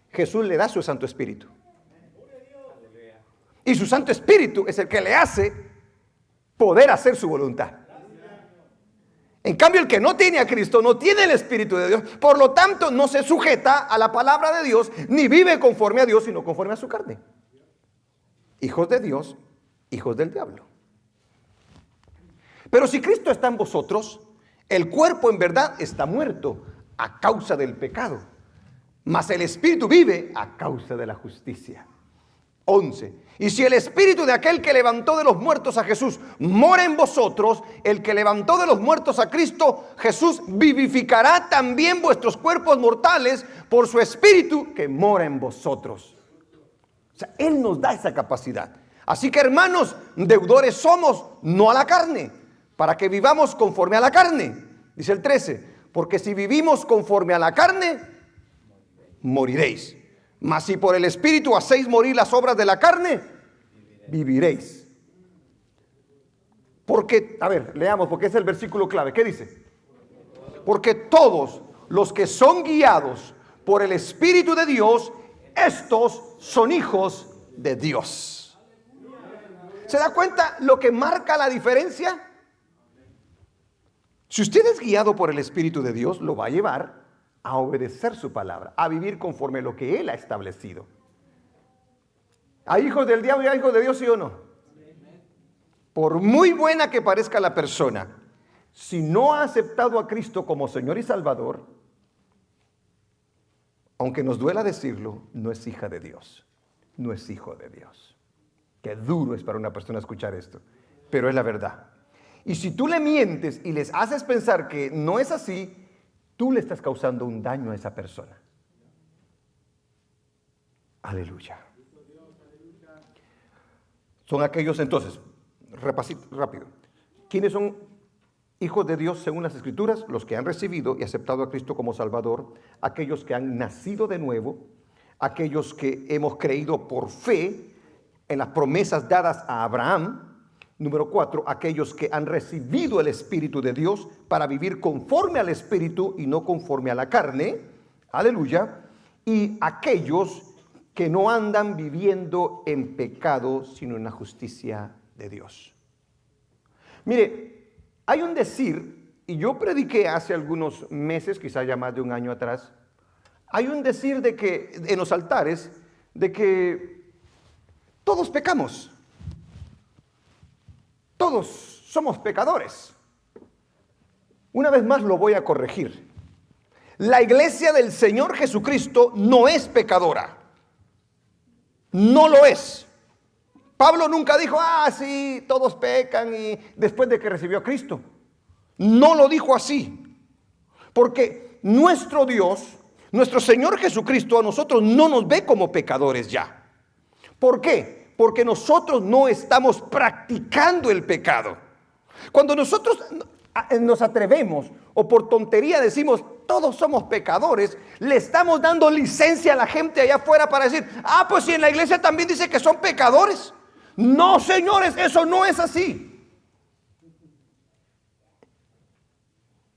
Jesús le da su Santo Espíritu. Y su Santo Espíritu es el que le hace poder hacer su voluntad. En cambio, el que no tiene a Cristo no tiene el Espíritu de Dios. Por lo tanto, no se sujeta a la palabra de Dios, ni vive conforme a Dios, sino conforme a su carne. Hijos de Dios, hijos del diablo. Pero si Cristo está en vosotros, el cuerpo en verdad está muerto a causa del pecado, mas el Espíritu vive a causa de la justicia. 11. Y si el Espíritu de aquel que levantó de los muertos a Jesús mora en vosotros, el que levantó de los muertos a Cristo Jesús vivificará también vuestros cuerpos mortales por su Espíritu que mora en vosotros. O sea, Él nos da esa capacidad. Así que, hermanos, deudores somos, no a la carne, para que vivamos conforme a la carne. Dice el 13, porque si vivimos conforme a la carne, moriréis. Mas si por el Espíritu hacéis morir las obras de la carne, viviréis. Porque, a ver, leamos, porque es el versículo clave. ¿Qué dice? Porque todos los que son guiados por el Espíritu de Dios, estos son hijos de Dios. ¿Se da cuenta lo que marca la diferencia? Si usted es guiado por el Espíritu de Dios, lo va a llevar a obedecer su palabra, a vivir conforme a lo que Él ha establecido. ¿Hay hijos del diablo y hay hijos de Dios, sí o no? Por muy buena que parezca la persona, si no ha aceptado a Cristo como Señor y Salvador, aunque nos duela decirlo, no es hija de Dios, no es hijo de Dios. Qué duro es para una persona escuchar esto, pero es la verdad. Y si tú le mientes y les haces pensar que no es así, tú le estás causando un daño a esa persona. Aleluya. Son aquellos entonces, rápido. ¿Quiénes son hijos de Dios según las Escrituras? Los que han recibido y aceptado a Cristo como Salvador, aquellos que han nacido de nuevo, aquellos que hemos creído por fe en las promesas dadas a Abraham. Número 4, aquellos que han recibido el Espíritu de Dios para vivir conforme al Espíritu y no conforme a la carne. Aleluya. Y aquellos que no andan viviendo en pecado, sino en la justicia de Dios. Mire, hay un decir, y yo prediqué hace algunos meses, quizá ya más de un año atrás, hay un decir de que en los altares, de que todos pecamos. Todos somos pecadores. Una vez más lo voy a corregir. La iglesia del Señor Jesucristo no es pecadora. No lo es. Pablo nunca dijo, sí, todos pecan y después de que recibió a Cristo. No lo dijo así. Porque nuestro Dios, nuestro Señor Jesucristo, a nosotros no nos ve como pecadores ya. ¿Por qué? Porque nosotros no estamos practicando el pecado. Cuando nosotros nos atrevemos o por tontería decimos todos somos pecadores, le estamos dando licencia a la gente allá afuera para decir, pues si en la iglesia también dice que son pecadores. No, señores, eso no es así.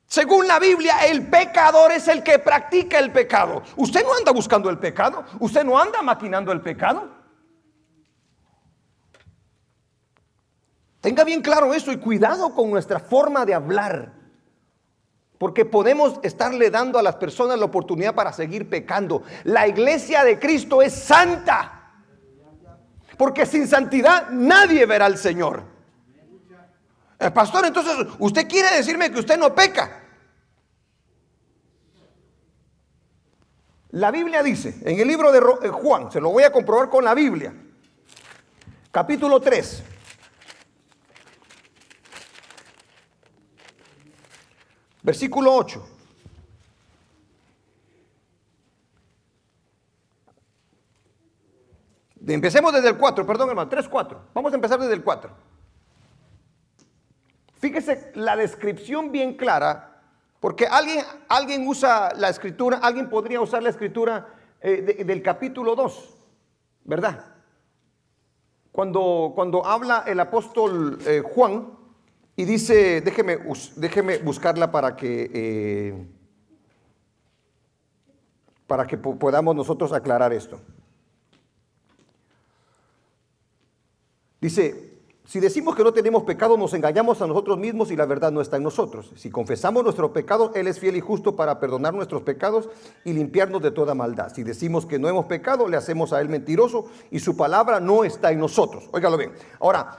Según la Biblia, el pecador es el que practica el pecado. Usted no anda buscando el pecado, usted no anda maquinando el pecado. Tenga bien claro eso y cuidado con nuestra forma de hablar, porque podemos estarle dando a las personas la oportunidad para seguir pecando. La iglesia de Cristo es santa, porque sin santidad nadie verá al Señor. Pastor, entonces usted quiere decirme que usted no peca. La Biblia dice, en el libro de Juan, se lo voy a comprobar con la Biblia, capítulo 3. Versículo 8. Empecemos desde el 4, perdón hermano, 3, 4. Vamos a empezar desde el 4. Fíjese la descripción bien clara, porque alguien usa la escritura, alguien podría usar la escritura del capítulo 2, ¿verdad? Cuando habla el apóstol Juan, y dice, déjeme buscarla para que para que podamos nosotros aclarar esto. Dice, si decimos que no tenemos pecado, nos engañamos a nosotros mismos y la verdad no está en nosotros. Si confesamos nuestros pecados, Él es fiel y justo para perdonar nuestros pecados y limpiarnos de toda maldad. Si decimos que no hemos pecado, le hacemos a Él mentiroso y su palabra no está en nosotros. Óigalo bien. Ahora,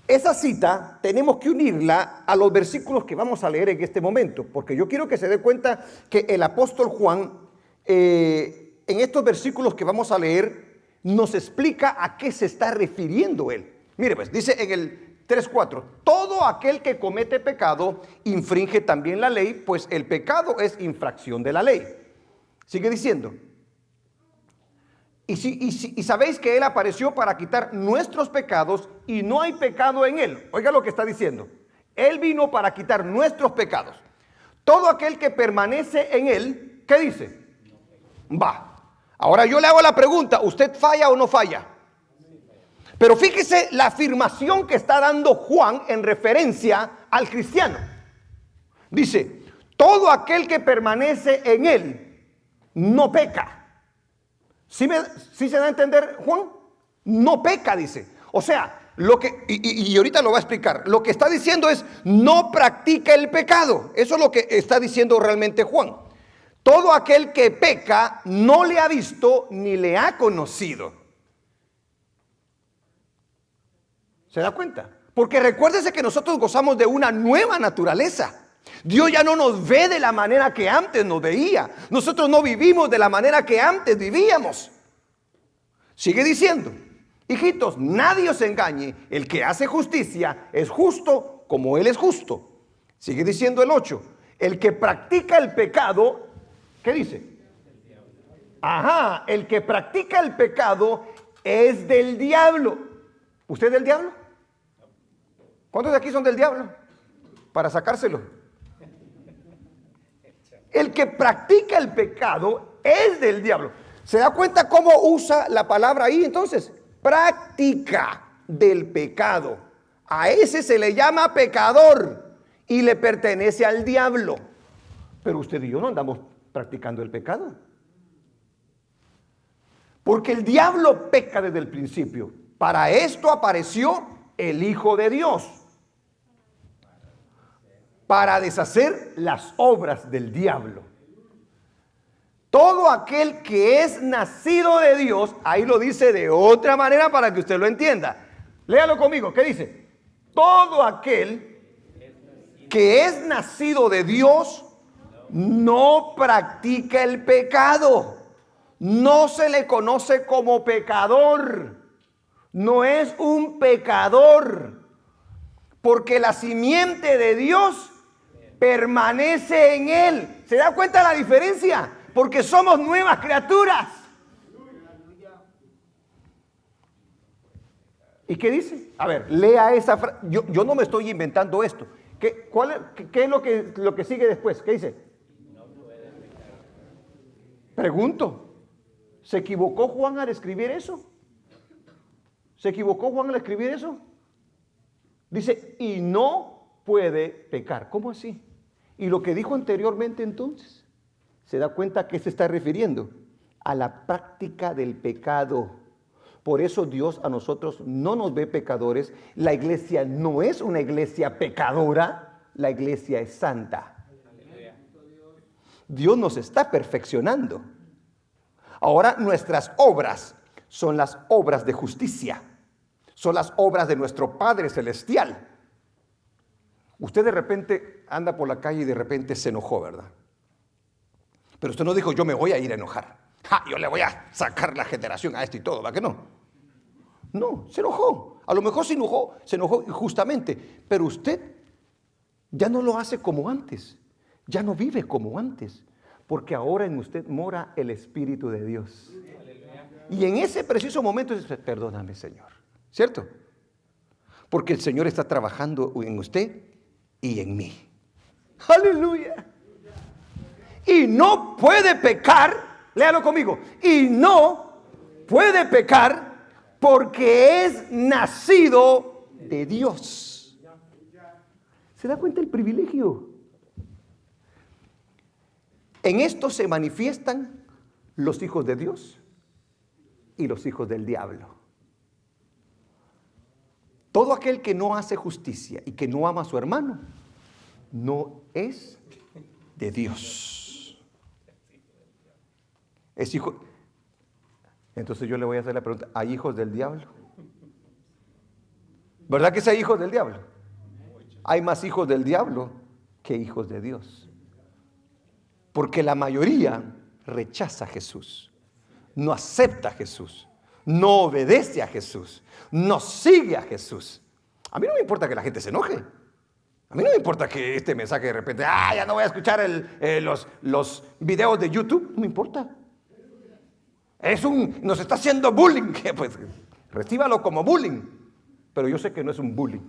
esa cita tenemos que unirla a los versículos que vamos a leer en este momento, porque yo quiero que se dé cuenta que el apóstol Juan, en estos versículos que vamos a leer, nos explica a qué se está refiriendo él. Mire pues, dice en el 3:4, todo aquel que comete pecado infringe también la ley, pues el pecado es infracción de la ley. Sigue diciendo, y sabéis que Él apareció para quitar nuestros pecados y no hay pecado en Él. Oiga lo que está diciendo. Él vino para quitar nuestros pecados. Todo aquel que permanece en Él, ¿qué dice? Va. Ahora yo le hago la pregunta, ¿usted falla o no falla? Pero fíjese la afirmación que está dando Juan en referencia al cristiano. Dice, todo aquel que permanece en Él no peca. ¿Sí se da a entender, Juan? No peca, dice. O sea, y ahorita lo va a explicar. Lo que está diciendo es, no practica el pecado. Eso es lo que está diciendo realmente Juan. Todo aquel que peca no le ha visto ni le ha conocido. ¿Se da cuenta? Porque recuérdese que nosotros gozamos de una nueva naturaleza. Dios ya no nos ve de la manera que antes nos veía. Nosotros no vivimos de la manera que antes vivíamos. Sigue diciendo, hijitos, nadie os engañe. El que hace justicia es justo como Él es justo. Sigue diciendo el 8. El que practica el pecado, ¿qué dice? Ajá, el que practica el pecado es del diablo. ¿Usted es del diablo? ¿Cuántos de aquí son del diablo? Para sacárselo. El que practica el pecado es del diablo. ¿Se da cuenta cómo usa la palabra ahí entonces? Práctica del pecado. A ese se le llama pecador y le pertenece al diablo. Pero usted y yo no andamos practicando el pecado. Porque el diablo peca desde el principio. Para esto apareció el Hijo de Dios. Para deshacer las obras del diablo. Todo aquel que es nacido de Dios, ahí lo dice de otra manera para que usted lo entienda. Léalo conmigo, ¿qué dice? Todo aquel que es nacido de Dios no practica el pecado. No se le conoce como pecador. No es un pecador. Porque la simiente de Dios permanece en él. ¿Se da cuenta la diferencia? Porque somos nuevas criaturas. ¿Y qué dice? A ver, lea esa frase. Yo no me estoy inventando esto. ¿Qué es lo que sigue después? ¿Qué dice? Pregunto, ¿se equivocó Juan al escribir eso? ¿Se equivocó Juan al escribir eso? Dice, y no puede pecar. ¿Cómo así? Y lo que dijo anteriormente entonces, ¿se da cuenta a qué se está refiriendo? A la práctica del pecado. Por eso Dios a nosotros no nos ve pecadores. La iglesia no es una iglesia pecadora, la iglesia es santa. Dios nos está perfeccionando. Ahora nuestras obras son las obras de justicia. Son las obras de nuestro Padre Celestial. Usted de repente anda por la calle y de repente se enojó, ¿verdad? Pero usted no dijo, yo me voy a ir a enojar. Yo le voy a sacar la generación a esto y todo, ¿verdad que no? No, se enojó. A lo mejor se enojó injustamente. Pero usted ya no lo hace como antes. Ya no vive como antes. Porque ahora en usted mora el Espíritu de Dios. Y en ese preciso momento dice, perdóname, Señor. ¿Cierto? Porque el Señor está trabajando en usted y en mí. ¡Aleluya! Y no puede pecar, léalo conmigo, y no puede pecar porque es nacido de Dios. ¿Se da cuenta el privilegio? En esto se manifiestan los hijos de Dios y los hijos del diablo. Todo aquel que no hace justicia y que no ama a su hermano, no es de Dios. Es hijo. Entonces yo le voy a hacer la pregunta, ¿hay hijos del diablo? ¿Verdad que sí hay hijos del diablo? Hay más hijos del diablo que hijos de Dios. Porque la mayoría rechaza a Jesús, no acepta a Jesús, no obedece a Jesús, no sigue a Jesús. A mí no me importa que la gente se enoje. A mí no me importa que este mensaje de repente, ya no voy a escuchar los videos de YouTube. No me importa. Nos está haciendo bullying. Pues recíbalo como bullying. Pero yo sé que no es un bullying,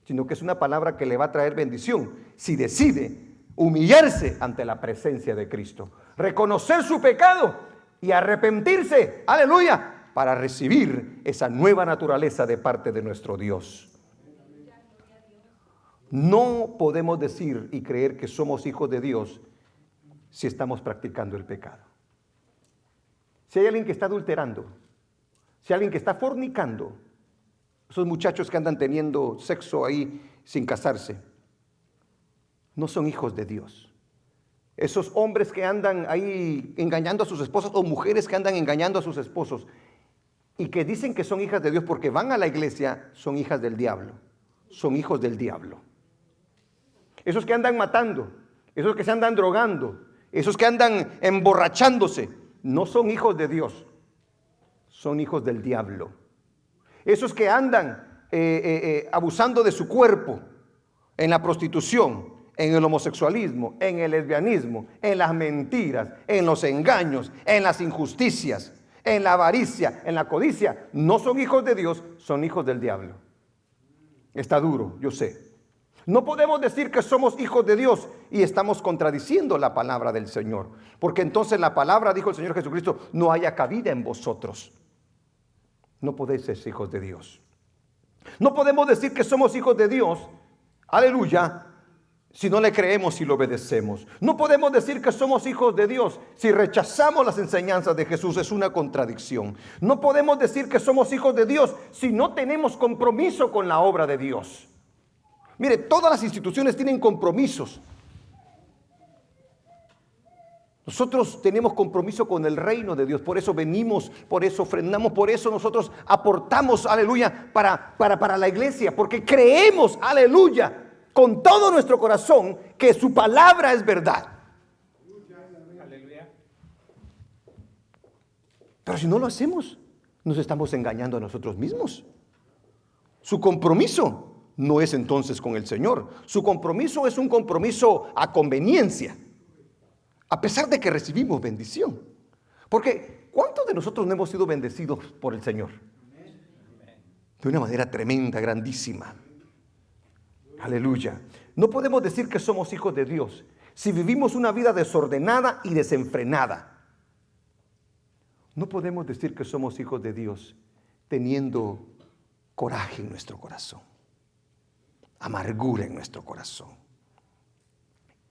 sino que es una palabra que le va a traer bendición si decide humillarse ante la presencia de Cristo, reconocer su pecado y arrepentirse, aleluya, para recibir esa nueva naturaleza de parte de nuestro Dios. No podemos decir y creer que somos hijos de Dios si estamos practicando el pecado. Si hay alguien que está adulterando, si hay alguien que está fornicando, esos muchachos que andan teniendo sexo ahí sin casarse, no son hijos de Dios. Esos hombres que andan ahí engañando a sus esposas o mujeres que andan engañando a sus esposos y que dicen que son hijas de Dios porque van a la iglesia, son hijas del diablo, son hijos del diablo. Esos que andan matando, esos que se andan drogando, esos que andan emborrachándose, no son hijos de Dios, son hijos del diablo. Esos que andan abusando de su cuerpo en la prostitución, en el homosexualismo, en el lesbianismo, en las mentiras, en los engaños, en las injusticias, en la avaricia, en la codicia, no son hijos de Dios, son hijos del diablo. Está duro, yo sé. No podemos decir que somos hijos de Dios y estamos contradiciendo la palabra del Señor, porque entonces la palabra, dijo el Señor Jesucristo, no haya cabida en vosotros. No podéis ser hijos de Dios. No podemos decir que somos hijos de Dios, aleluya, si no le creemos y lo obedecemos. No podemos decir que somos hijos de Dios si rechazamos las enseñanzas de Jesús. Es una contradicción. No podemos decir que somos hijos de Dios si no tenemos compromiso con la obra de Dios. Mire, todas las instituciones tienen compromisos. Nosotros tenemos compromiso con el reino de Dios, por eso venimos, por eso ofrendamos, por eso nosotros aportamos, aleluya, para la iglesia, porque creemos, aleluya, con todo nuestro corazón que su palabra es verdad. Pero si no lo hacemos, nos estamos engañando a nosotros mismos. Su compromiso no es entonces con el Señor, su compromiso es un compromiso a conveniencia. A pesar de que recibimos bendición. Porque ¿cuántos de nosotros no hemos sido bendecidos por el Señor? De una manera tremenda, grandísima. Aleluya. No podemos decir que somos hijos de Dios si vivimos una vida desordenada y desenfrenada. No podemos decir que somos hijos de Dios teniendo coraje en nuestro corazón, amargura en nuestro corazón,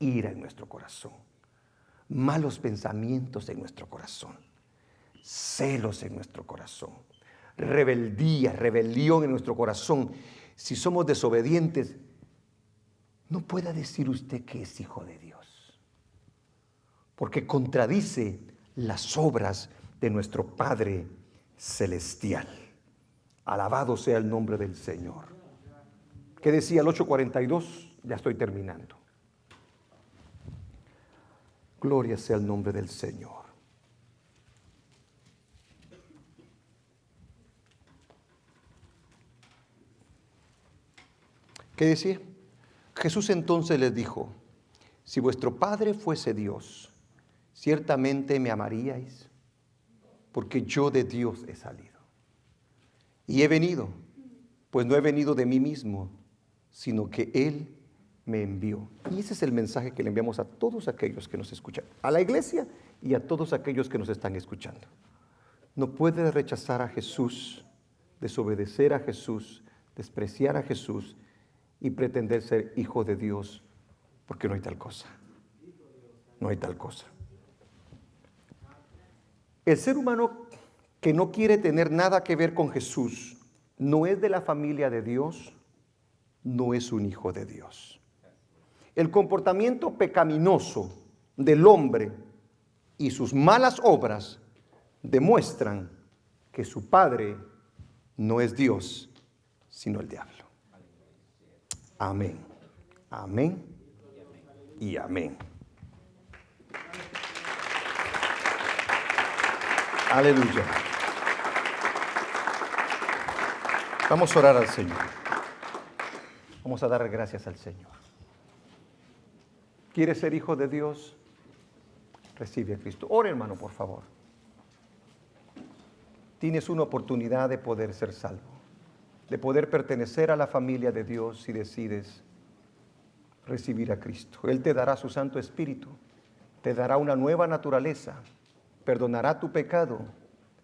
ira en nuestro corazón, malos pensamientos en nuestro corazón, celos en nuestro corazón, rebeldía, rebelión en nuestro corazón. Si somos desobedientes, no pueda decir usted que es hijo de Dios, porque contradice las obras de nuestro Padre Celestial. Alabado sea el nombre del Señor. ¿Qué decía el 8:42? Ya estoy terminando. Gloria sea el nombre del Señor. ¿Qué decía? Jesús entonces les dijo: si vuestro Padre fuese Dios, ciertamente me amaríais, porque yo de Dios he salido. Y he venido, pues no he venido de mí mismo, sino que Él me envió. Y ese es el mensaje que le enviamos a todos aquellos que nos escuchan, a la iglesia y a todos aquellos que nos están escuchando. No puedes rechazar a Jesús, desobedecer a Jesús, despreciar a Jesús y pretender ser hijo de Dios, porque no hay tal cosa. No hay tal cosa. El ser humano que no quiere tener nada que ver con Jesús, no es de la familia de Dios, no es un hijo de Dios. El comportamiento pecaminoso del hombre y sus malas obras demuestran que su padre no es Dios, sino el diablo. Amén. Amén y amén. Aleluya. Vamos a orar al Señor. Vamos a dar gracias al Señor. ¿Quieres ser hijo de Dios? Recibe a Cristo. Ora, hermano, por favor. Tienes una oportunidad de poder ser salvo, de poder pertenecer a la familia de Dios si decides recibir a Cristo. Él te dará su Santo Espíritu, te dará una nueva naturaleza, perdonará tu pecado,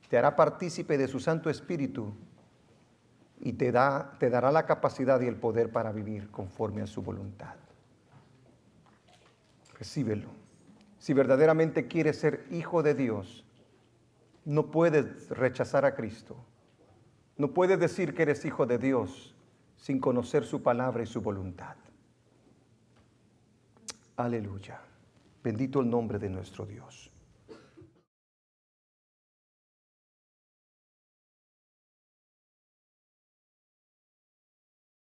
te hará partícipe de su Santo Espíritu y te dará la capacidad y el poder para vivir conforme a su voluntad. Recíbelo. Si verdaderamente quieres ser hijo de Dios, no puedes rechazar a Cristo. No puedes decir que eres hijo de Dios sin conocer su palabra y su voluntad. Aleluya. Bendito el nombre de nuestro Dios.